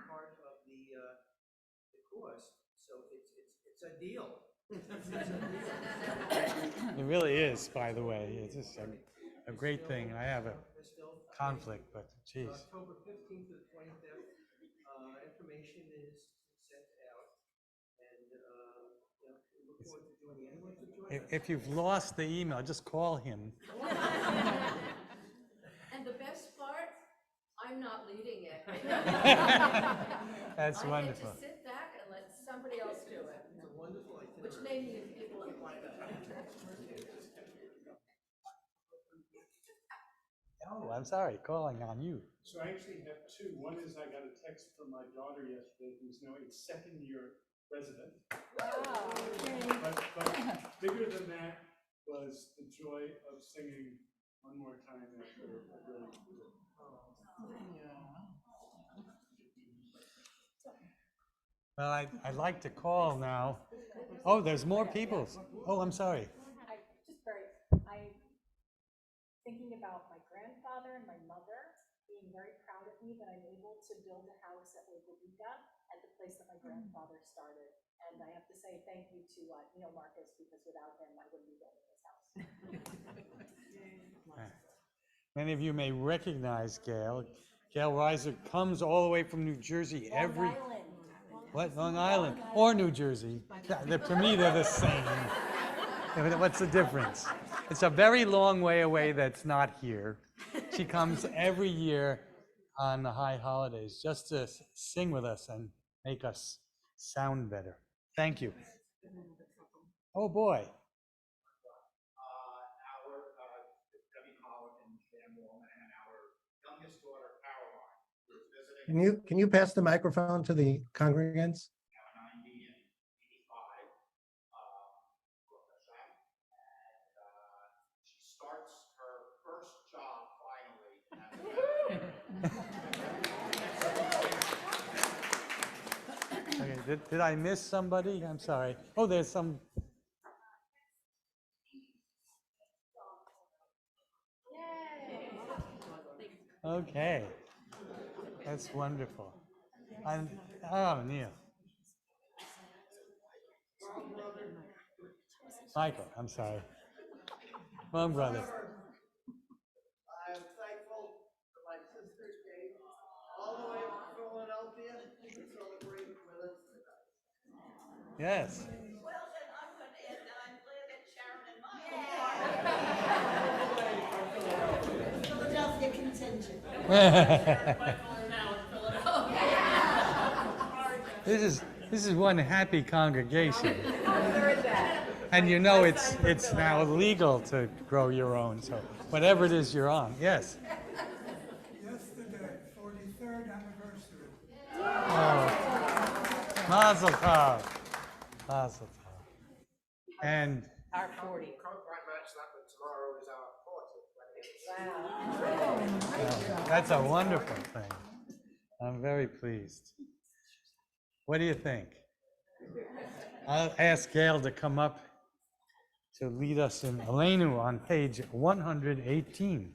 part of the cost. So it's a deal. It really is, by the way. It's just a great thing. I have a conflict, but geez. October 15th to the 25th, information is sent out, and we look forward to joining anyone to join us. If you've lost the email, just call him. And the best part, I'm not leading it. That's wonderful. I get to sit back and let somebody else do it. It's a wonderful itinerary. Which made me people like Oh, I'm sorry, calling on you. So I actually have two. One is I got a text from my daughter yesterday, who's now a second-year resident. But bigger than that was the joy of singing One More Time after a really good. Well, I'd like to call now. Oh, there's more people. Oh, I'm sorry. Thinking about my grandfather and my mother being very proud of me that I'm able to build a house at Lake Wabiga at the place that my grandfather started. And I have to say thank you to Neil Marcus, because without him, I wouldn't be building this house. Many of you may recognize Gail. Gail Reiser comes all the way from New Jersey every. What, Long Island or New Jersey? To me, they're the same. What's the difference? It's a very long way away that's not here. She comes every year on the high holidays just to sing with us and make us sound better. Thank you. Oh, boy. Can you pass the microphone to the congregants? Okay, did I miss somebody? I'm sorry. Oh, there's some. Okay, that's wonderful. Oh, Neil. Michael, I'm sorry. Wrong brother. I am thankful that my sisters came all the way from Philadelphia to celebrate with us tonight. Yes. Well, then I'm going to add that I'm glad that Sharon and Michael Philadelphia contingent. This is one happy congregation. And you know it's now legal to grow your own, so whatever it is you're on. Yes. Yesterday, 43rd anniversary. Oh, Mazel Tov. Mazel Tov. And Our 40. that's a wonderful thing. I'm very pleased. What do you think? I'll ask Gail to come up to lead us in Elenu on page 118.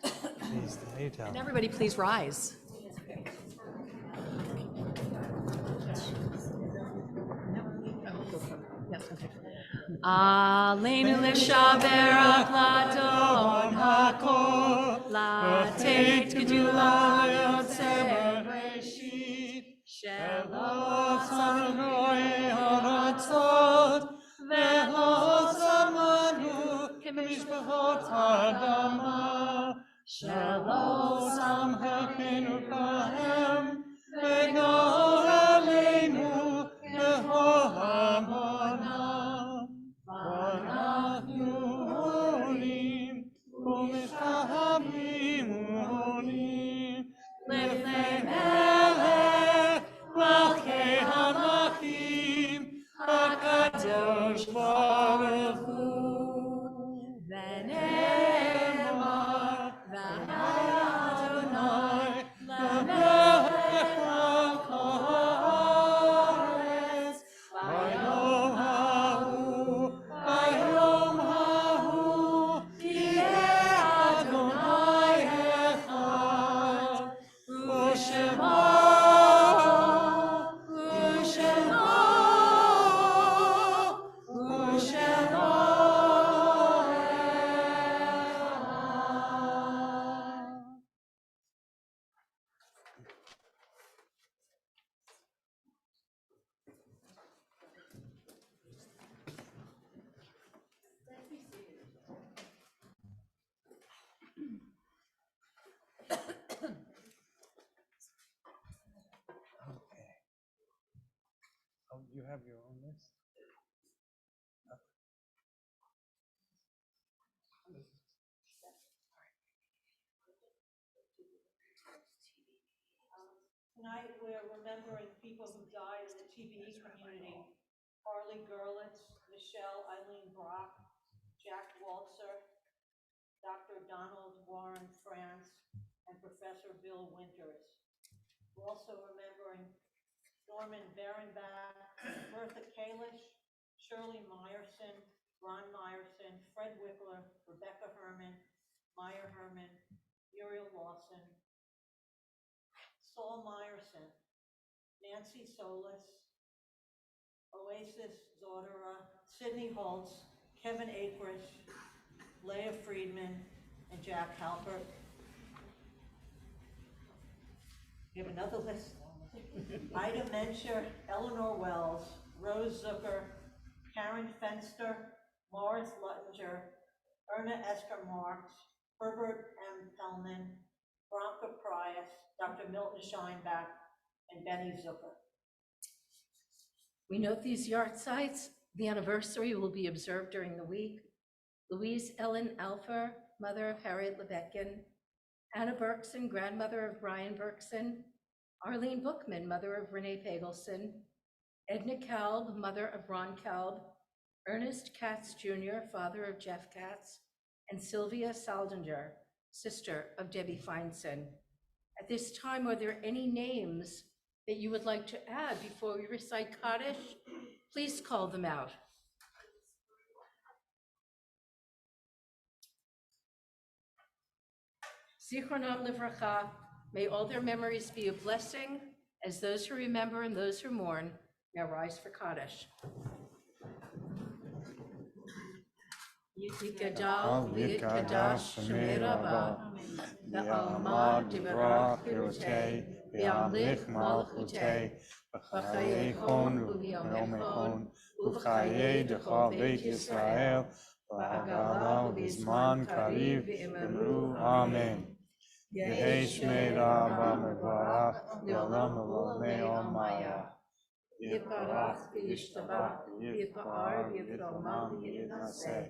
Please, you tell And me. everybody, please rise. Aleinu l'shaberach ladon hakol, latet gedula yotzer b'reshit, shelo samroi haratzot, ve'lo samanu k'mishpachot ha'adama, shelo samchenu kahem, ve'gor aleinu b'chol hamonam. V'anachnu olim u'mishahabim olim lifnei Melech Malchei HaMelachim HaKadosh Baruch Hu. V'ne'emar Adonai Lamelech al kol haaretz Vayom ha'u Vayom ha'u Yeh Adonai echad U'shema Okay. Oh, you have your own list? Tonight, we're remembering people who died in the TBE community. Harley Gurlitz, Michelle Eileen Brock, Jack Waltzer, Dr. Donald Warren France, and Professor Bill Winters. We're also remembering Norman Berenbach, Bertha Kalish, Shirley Meyerson, Ron Meyerson, Fred Wickler, Rebecca Herman, Meyer Herman, Muriel Lawson, Saul Meyerson, Nancy Solis, Oasis Zodera, Sidney Holtz, Kevin Akrish, Leah Friedman, and Jack Halpert. We have another list. Ida Mencher, Eleanor Wells, Rose Zucker, Karen Fenster, Morris Luttinger, Erna Esther Marks, Herbert M. Pellman, Veronica Prius, Dr. Milton Scheinbach, and Benny Zucker. We note these yard sites. The anniversary will be observed during the week. Louise Ellen Alfer, mother of Harriet Lebecken, Anna Berkson, grandmother of Brian Berkson, Arlene Bookman, mother of Renee Pagelson, Edna Kalb, mother of Ron Kalb, Ernest Katz Jr., father of Jeff Katz, and Sylvia Saldinger, sister of Debbie Feinson. At this time, are there any names that you would like to add before we recite Kaddish? Please call them out. Zichronam Livracha, may all their memories be a blessing, as those who remember and those who mourn now rise for Kaddish. Yitgadal v'yitkadash shemei Rabbah, v'almad divrach pirutei, v'yamlich malchutei, v'chayei chon v'yomei chon, v'chayei dechal beit Yisrael, v'hagala v'zman kariv v'imru Amen. Yehei shmei Rabbah mevarach, v'olam v'olmei omaya. Yitbarach v'yishtabach, v'yitba'ar v'yitromam v'yitnaseh.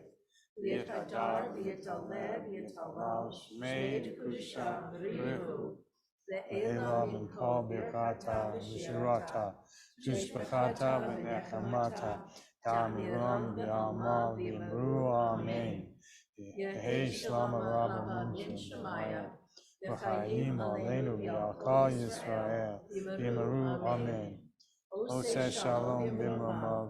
V'yitadar v'yitaleh v'yitalal shmei t'kusha v'rihu. Le'ela minkol birkata v'shirata, tushbachata v'nechamata, ta'amiram v'amal v'imru Amen. Yehei shlama Rabbah min Shemaya, v'chayim aleinu v'al kol Yisrael, v'imru Amen. Oseh shalom b'imromav,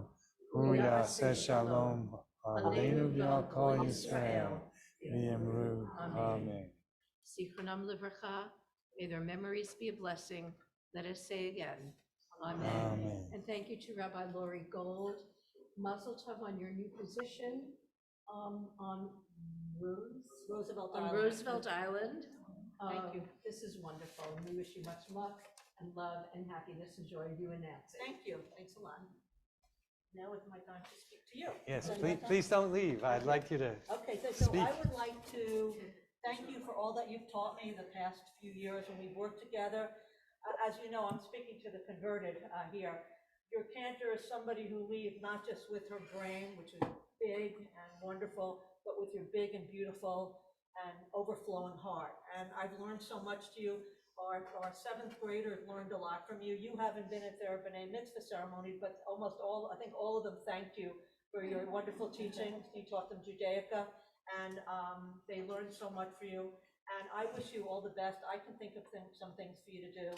hu yaseh shalom aleinu v'al kol Yisrael, v'imru Amen. Zichronam livracha, may their memories be a blessing. Let us say again, Amen. Amen. And thank you to Rabbi Lori Gold. Mazel tov on your new position on Roosevelt Island. Thank you. This is wonderful. We wish you much luck and love and happiness. Enjoy you and Nancy. Thank you. Thanks a lot. Now it's my time to speak to you. Yes, please don't leave. I'd like you to Okay, so speak. I would like to thank you for all that you've taught me the past few years when we've worked together. As you know, I'm speaking to the converted here. Your Cantor is somebody who leaves not just with her brain, which is big and wonderful, but with your big and beautiful and overflowing heart. And I've learned so much to you. Our seventh graders learned a lot from you. You haven't been at their B'nai Mitzvah ceremony, but almost all, I think all of them thanked you for your wonderful teaching. You taught them Judaica, and they learned so much from you. And I wish you all the best. I can think of some things for you to do.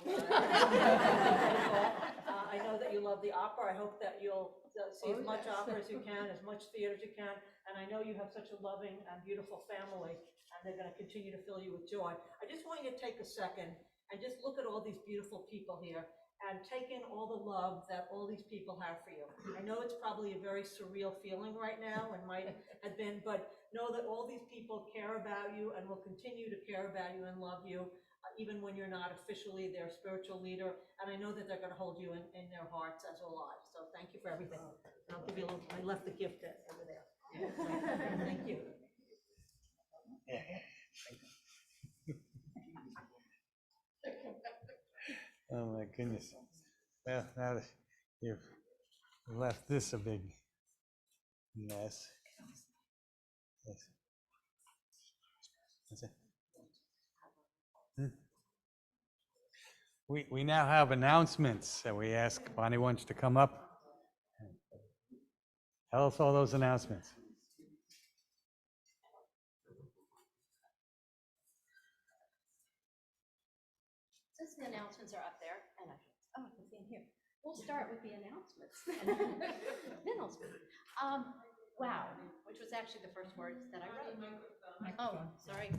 I know that you love the opera. I hope that you'll see as much opera as you can, as much theater as you can. And I know you have such a loving and beautiful family, and they're going to continue to fill you with joy. I just want you to take a second and just look at all these beautiful people here and take in all the love that all these people have for you. I know it's probably a very surreal feeling right now and might have been, but know that all these people care about you and will continue to care about you and love you, even when you're not officially their spiritual leader. And I know that they're going to hold you in their hearts, as will I. So thank you for everything. And I'll give you a little, I left the gift over there. Thank you. Oh my goodness. Well, now that you've left this a big mess. Yes. That's it. We now have announcements that we ask Bonnie wants to come up. Tell us all those announcements. Since the announcements are up there, and Oh, it's in here. We'll start with the announcements. Then I'll speak. Wow, which was actually the first words that I wrote. Oh, sorry.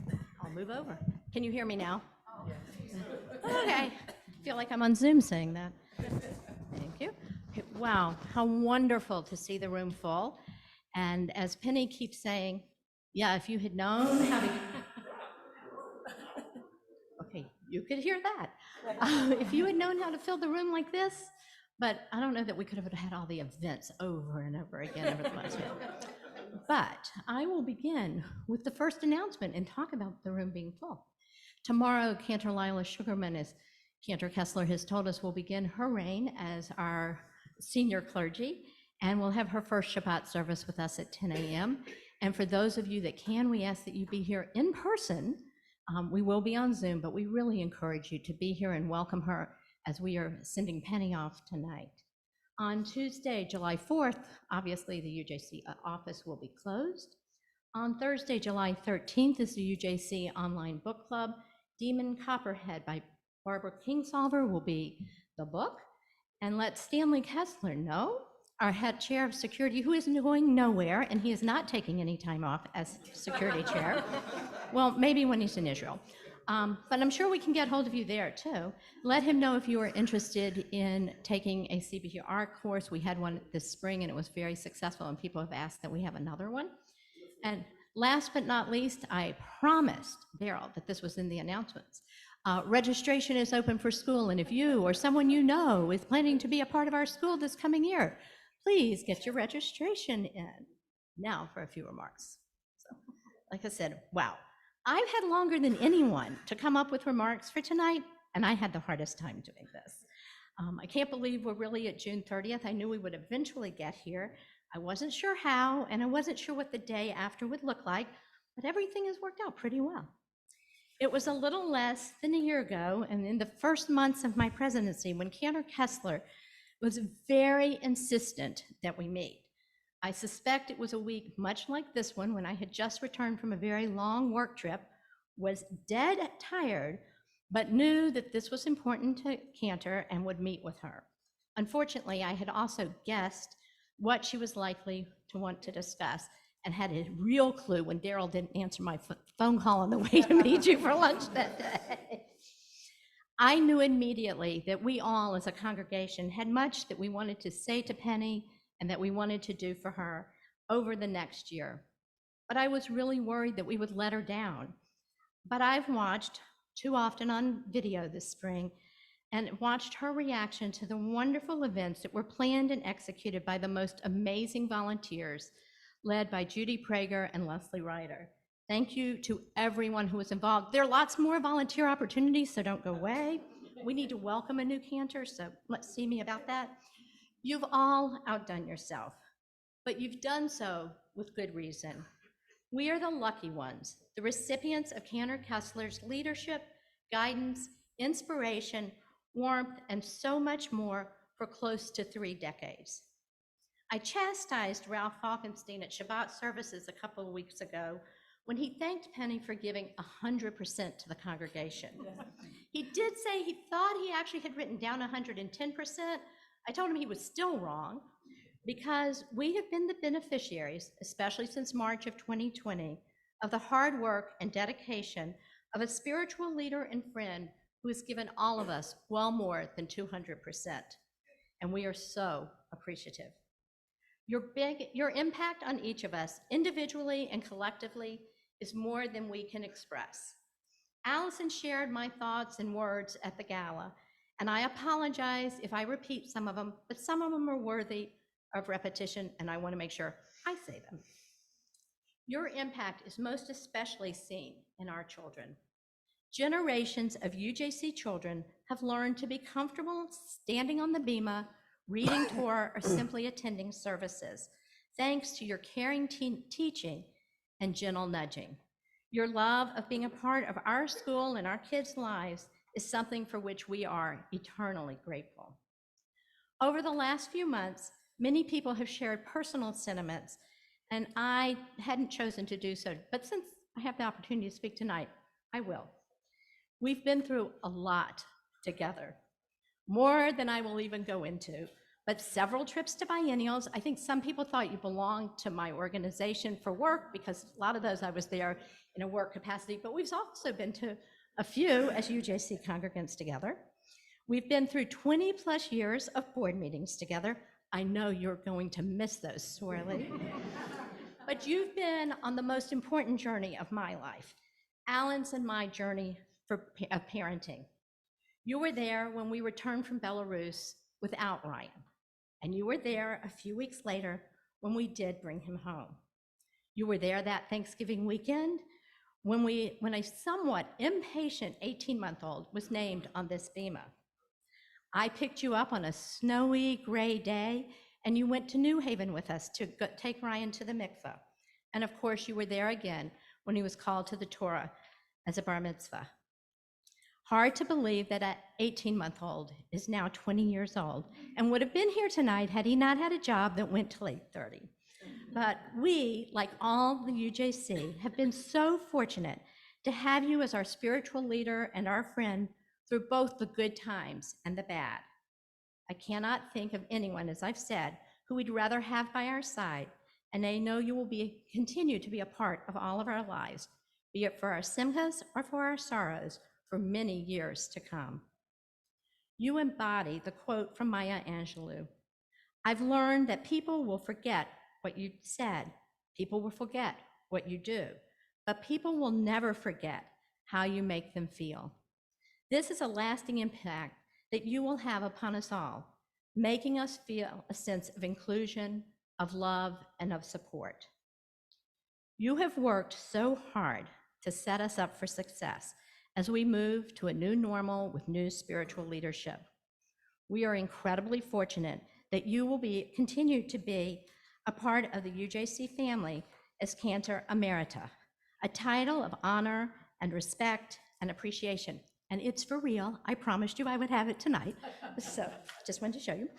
I'll move over. Can you hear me now? Okay. I feel like I'm on Zoom saying that. Thank you. Okay, wow, how wonderful to see the room full. And as Penny keeps saying, yeah, if you had known how to... Okay, you could hear that. If you had known how to fill the room like this, but I don't know that we could have had all the events over and over again over the last year. But I will begin with the first announcement and talk about the room being full. Tomorrow, Cantor Lila Sugarman, as Cantor Kessler has told us, will begin her reign as our senior clergy, and we'll have her first Shabbat service with us at 10 a.m. And for those of you that can, we ask that you be here in person. We will be on Zoom, but we really encourage you to be here and welcome her as we are sending Penny off tonight. On Tuesday, July 4th, obviously the UJC office will be closed. On Thursday, July 13th is the UJC Online Book Club. Demon Copperhead by Barbara Kingsolver will be the book. And let Stanley Kessler know, our head chair of security, who is going nowhere, and he is not taking any time off as security chair. Well, maybe when he's in Israel. But I'm sure we can get hold of you there too. Let him know if you are interested in taking a CBQR course. We had one this spring and it was very successful, and people have asked that we have another one. And last but not least, I promised Daryl that this was in the announcements. Registration is open for school, and if you or someone you know is planning to be a part of our school this coming year, please get your registration in. Now for a few remarks. So, like I said, wow. I've had longer than anyone to come up with remarks for tonight, and I had the hardest time doing this. I can't believe we're really at June 30th. I knew we would eventually get here. I wasn't sure how, and I wasn't sure what the day after would look like, but everything has worked out pretty well. It was a little less than a year ago, and in the first months of my presidency, when Cantor Kessler was very insistent that we meet. I suspect it was a week much like this one, when I had just returned from a very long work trip, was dead tired, but knew that this was important to Cantor and would meet with her. Unfortunately, I had also guessed what she was likely to want to discuss and had a real clue when Daryl didn't answer my phone call on the way to meet you for lunch that day. I knew immediately that we all as a congregation had much that we wanted to say to Penny and that we wanted to do for her over the next year. But I was really worried that we would let her down. But I've watched too often on video this spring and watched her reaction to the wonderful events that were planned and executed by the most amazing volunteers, led by Judy Prager and Leslie Ryder. Thank you to everyone who was involved. There are lots more volunteer opportunities, so don't go away. We need to welcome a new Cantor, so let's see me about that. You've all outdone yourself, but you've done so with good reason. We are the lucky ones, the recipients of Cantor Kessler's leadership, guidance, inspiration, warmth, and so much more for close to 3 decades. I chastised Ralph Falkenstein at Shabbat services a couple of weeks ago when he thanked Penny for giving 100% to the congregation. He did say he thought he actually had written down 110%. I told him he was still wrong, because we have been the beneficiaries, especially since March of 2020, of the hard work and dedication of a spiritual leader and friend who has given all of us well more than 200%. And we are so appreciative. Your impact on each of us, individually and collectively, is more than we can express. Allison shared my thoughts and words at the gala, and I apologize if I repeat some of them, but some of them are worthy of repetition, and I want to make sure I say them. Your impact is most especially seen in our children. Generations of UJC children have learned to be comfortable standing on the bima, reading Torah, or simply attending services, thanks to your caring teaching and gentle nudging. Your love of being a part of our school and our kids' lives is something for which we are eternally grateful. Over the last few months, many people have shared personal sentiments, and I hadn't chosen to do so, but since I have the opportunity to speak tonight, I will. We've been through a lot together. more than I will even go into, but several trips to biennials. I think some people thought you belonged to my organization for work because a lot of those I was there in a work capacity, but we've also been to a few as UJC congregants together. We've been through 20 plus years of board meetings together. I know you're going to miss those sorely. But you've been on the most important journey of my life, Alan's and my journey of parenting. You were there when we returned from Belarus without Ryan, and you were there a few weeks later when we did bring him home. You were there that Thanksgiving weekend when a somewhat impatient 18-month-old was named on this bema. I picked you up on a snowy gray day, and you went to New Haven with us to take Ryan to the mikveh. And of course, you were there again when he was called to the Torah as a bar mitzvah. Hard to believe that an 18-month-old is now 20 years old and would have been here tonight had he not had a job that went till 8:30. But we, like all the UJC, have been so fortunate to have you as our spiritual leader and our friend through both the good times and the bad. I cannot think of anyone, as I've said, who we'd rather have by our side, and I know you will continue to be a part of all of our lives, be it for our simchas or for our sorrows, for many years to come. You embody the quote from Maya Angelou. I've learned that people will forget what you said, people will forget what you do, but people will never forget how you make them feel. This is a lasting impact that you will have upon us all, making us feel a sense of inclusion, of love, and of support. You have worked so hard to set us up for success as we move to a new normal with new spiritual leadership. We are incredibly fortunate that you will continue to be a part of the UJC family as Cantor Emerita, a title of honor and respect and appreciation. And it's for real. I promised you I would have it tonight. So just wanted to show you.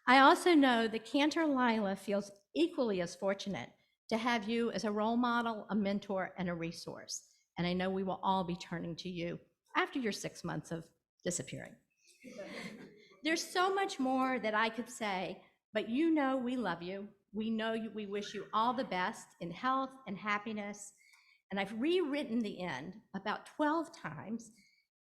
I also know that Cantor Lila feels equally as fortunate to have you as a role model, a mentor, and a resource. And I know we will all be turning to you after your 6 months of disappearing. There's so much more that I could say, but you know we love you. We know we wish you all the best in health and happiness. And I've rewritten the end about 12 times,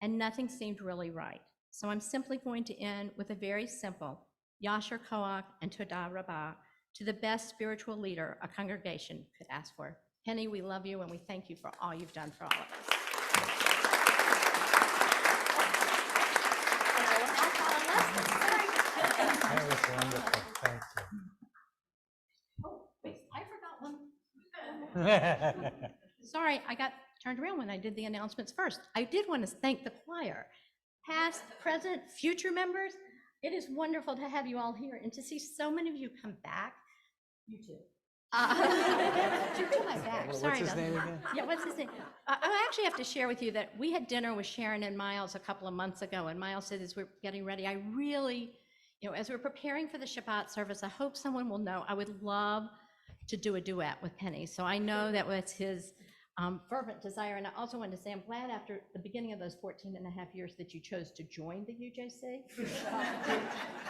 and nothing seemed really right. So I'm simply going to end with a very simple Yasher Koach and Todah Rabbah to the best spiritual leader a congregation could ask for. Penny, we love you, and we thank you for all you've done for all of us. That was wonderful. Thank Oh, wait, I forgot one. Sorry, I got turned around when I did the announcements first. I did want to thank the choir, past, present, future members. It is wonderful to have you all here and to see so many of you come back. You too. To my back. Sorry What's his about name that. again? Yeah, what's his name? I actually have to share with you that we had dinner with Sharon and Miles a couple of months ago, and Miles said as we're getting ready, I really, as we're preparing for the Shabbat service, I hope someone will know I would love to do a duet with Penny. So I know that was his fervent desire. And I also wanted to say, I'm glad after the beginning of those 14 and a half years that you chose to join the UJC.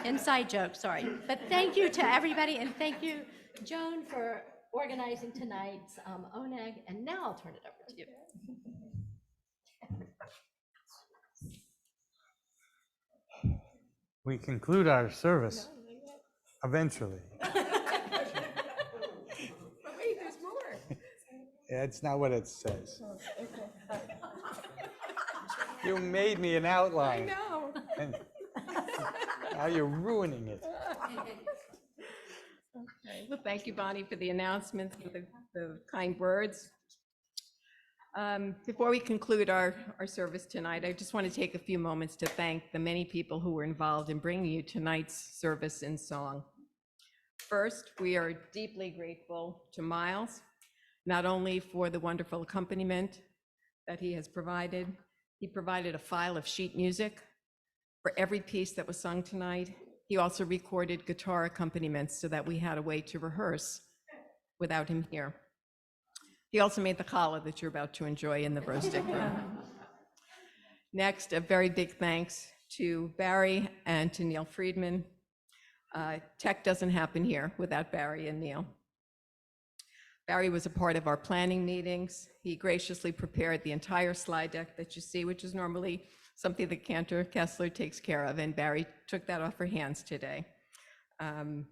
Inside joke, sorry. But thank you to everybody, and thank you, Joan, for organizing tonight's Oneg. And now I'll turn it over to you. We conclude our service eventually. Wait, there's more. That's not what it says. You made me an outline. I know. And now you're ruining it. Okay, well, thank you, Bonnie, for the announcements, for the kind words. Before we conclude our service tonight, I just want to take a few moments to thank the many people who were involved in bringing you tonight's service in song. First, we are deeply grateful to Miles, not only for the wonderful accompaniment that he has provided. He provided a file of sheet music for every piece that was sung tonight. He also recorded guitar accompaniments so that we had a way to rehearse without him here. He also made the challah that you're about to enjoy in the roasting room. Next, a very big thanks to Barry and to Neil Friedman. Tech doesn't happen here without Barry and Neil. Barry was a part of our planning meetings. He graciously prepared the entire slide deck that you see, which is normally something that Cantor Kessler takes care of, and Barry took that off her hands today. And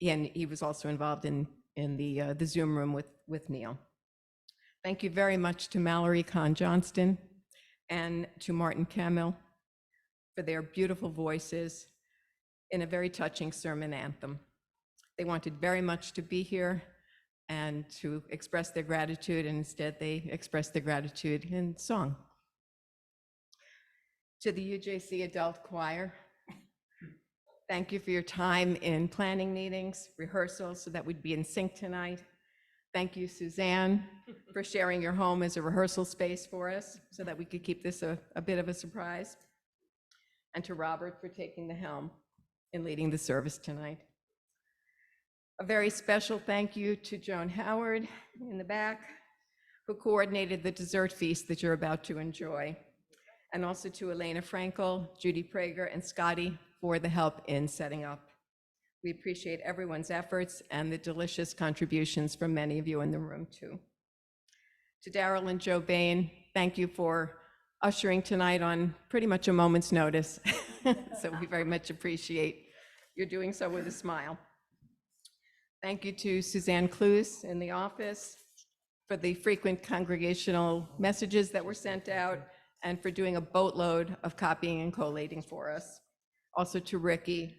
he was also involved in the Zoom room with Neil. Thank you very much to Mallory Kahn-Johnston and to Martin Camille for their beautiful voices in a very touching sermon anthem. They wanted very much to be here and to express their gratitude, and instead they expressed their gratitude in song. To the UJC Adult Choir, thank you for your time in planning meetings, rehearsals, so that we'd be in sync tonight. Thank you, Suzanne, for sharing your home as a rehearsal space for us so that we could keep this a bit of a surprise. And to Robert for taking the helm in leading the service tonight. A very special thank you to Joan Howard in the back, who coordinated the dessert feast that you're about to enjoy. And also to Elena Frankel, Judy Prager, and Scotty for the help in setting up. We appreciate everyone's efforts and the delicious contributions from many of you in the room too. To Daryl and Joe Bain, thank you for ushering tonight on pretty much a moment's notice. So we very much appreciate your doing so with a smile. Thank you to Suzanne Cluse in the office for the frequent congregational messages that were sent out and for doing a boatload of copying and collating for us. Also to Ricky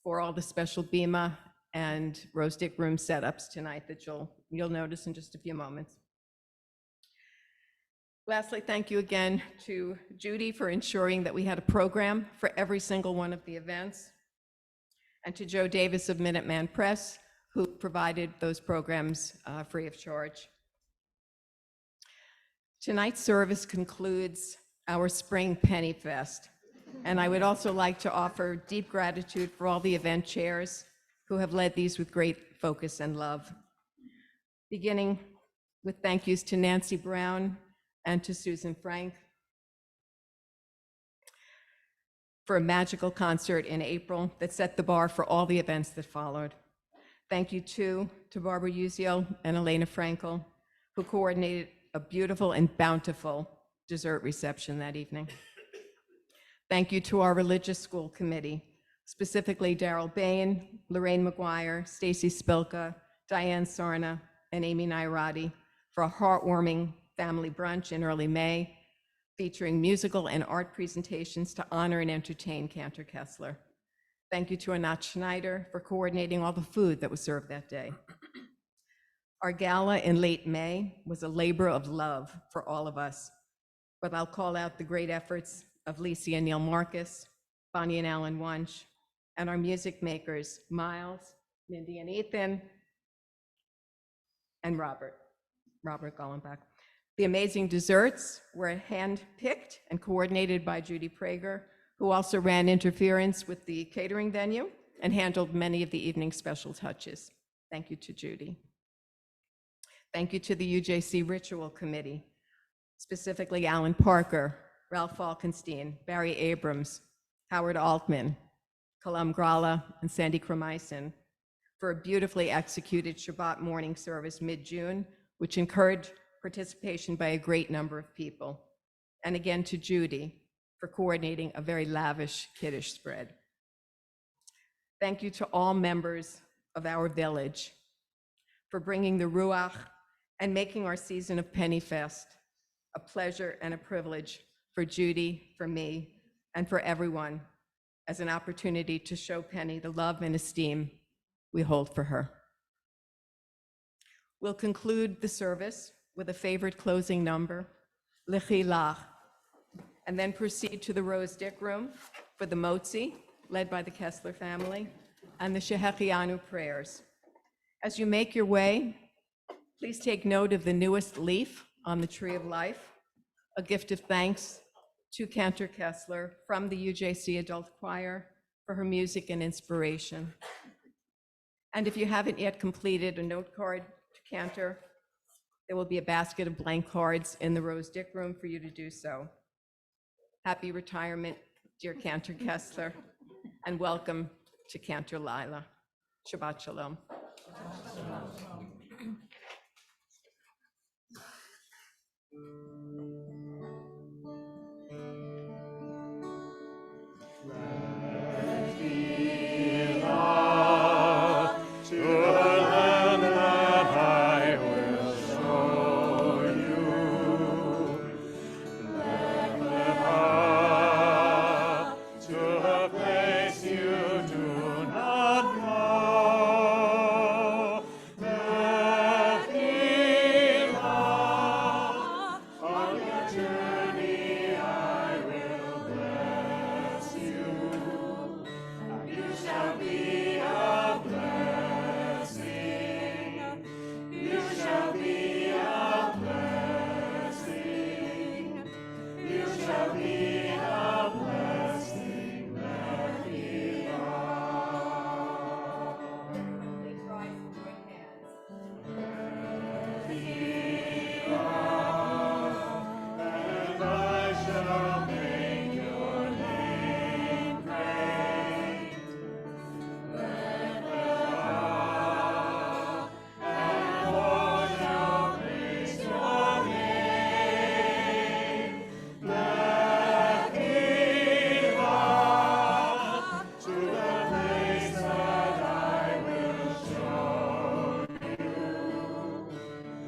for all the special Bima and Rose Dick Room setups tonight that you'll notice in just a few moments. Lastly, thank you again to Judy for ensuring that we had a program for every single one of the events, and to Joe Davis of Minuteman Press, who provided those programs free of charge. Tonight's service concludes our Spring Penny Fest. And I would also like to offer deep gratitude for all the event chairs who have led these with great focus and love. Beginning with thank yous to Nancy Brown and to Susan Frank for a magical concert in April that set the bar for all the events that followed. Thank you too to Barbara Uzio and Elena Frankel, who coordinated a beautiful and bountiful dessert reception that evening. Thank you to our religious school committee, specifically Daryl Bain, Lorraine McGuire, Stacy Spilka, Diane Sarna, and Amy Nairati for a heartwarming family brunch in early May, featuring musical and art presentations to honor and entertain Cantor Kessler. Thank you to Anat Schneider for coordinating all the food that was served that day. Our gala in late May was a labor of love for all of us, but I'll call out the great efforts of Lisa and Neil Marcus, Bonnie and Alan Wunsch, and our music makers, Miles, Mindy and Ethan, and Robert Gollenbach. The amazing desserts were hand-picked and coordinated by Judy Prager, who also ran interference with the catering venue and handled many of the evening special touches. Thank you to Judy. Thank you to the UJC Ritual Committee, specifically Alan Parker, Ralph Falkenstein, Barry Abrams, Howard Altman, Kalam Grala, and Sandy Kremison for a beautifully executed Shabbat morning service mid-June, which encouraged participation by a great number of people. And again to Judy for coordinating a very lavish Kiddush spread. Thank you to all members of our village for bringing the Ruach and making our season of Penny Fest a pleasure and a privilege for Judy, for me, and for everyone as an opportunity to show Penny the love and esteem we hold for her. We'll conclude the service with a favorite closing number, Lechi Lach, and then proceed to the Rose Dick Room for the Motzi, led by the Kessler family, and the Shehechianu prayers. As you make your way, please take note of the newest leaf on the Tree of Life, a gift of thanks to Cantor Kessler from the UJC Adult Choir for her music and inspiration. And if you haven't yet completed a note card to Cantor, there will be a basket of blank cards in the Rose Dick Room for you to do so. Happy retirement, dear Cantor Kessler, and welcome to Cantor Lila. Shabbat Shalom. To the land that I will show you. Bethlehem, to a place you do not know. Bethlehem, on your journey I will bless you, and you shall be a blessing. You shall be a blessing. You shall be a blessing, Bethlehem. Please rise and join hands. And I shall make your name great. Bethlehem, and all shall praise your name. Bethlehem, to the place that I will show you.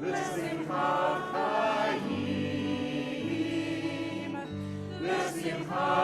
L'Simchat Chaim, L'Simchat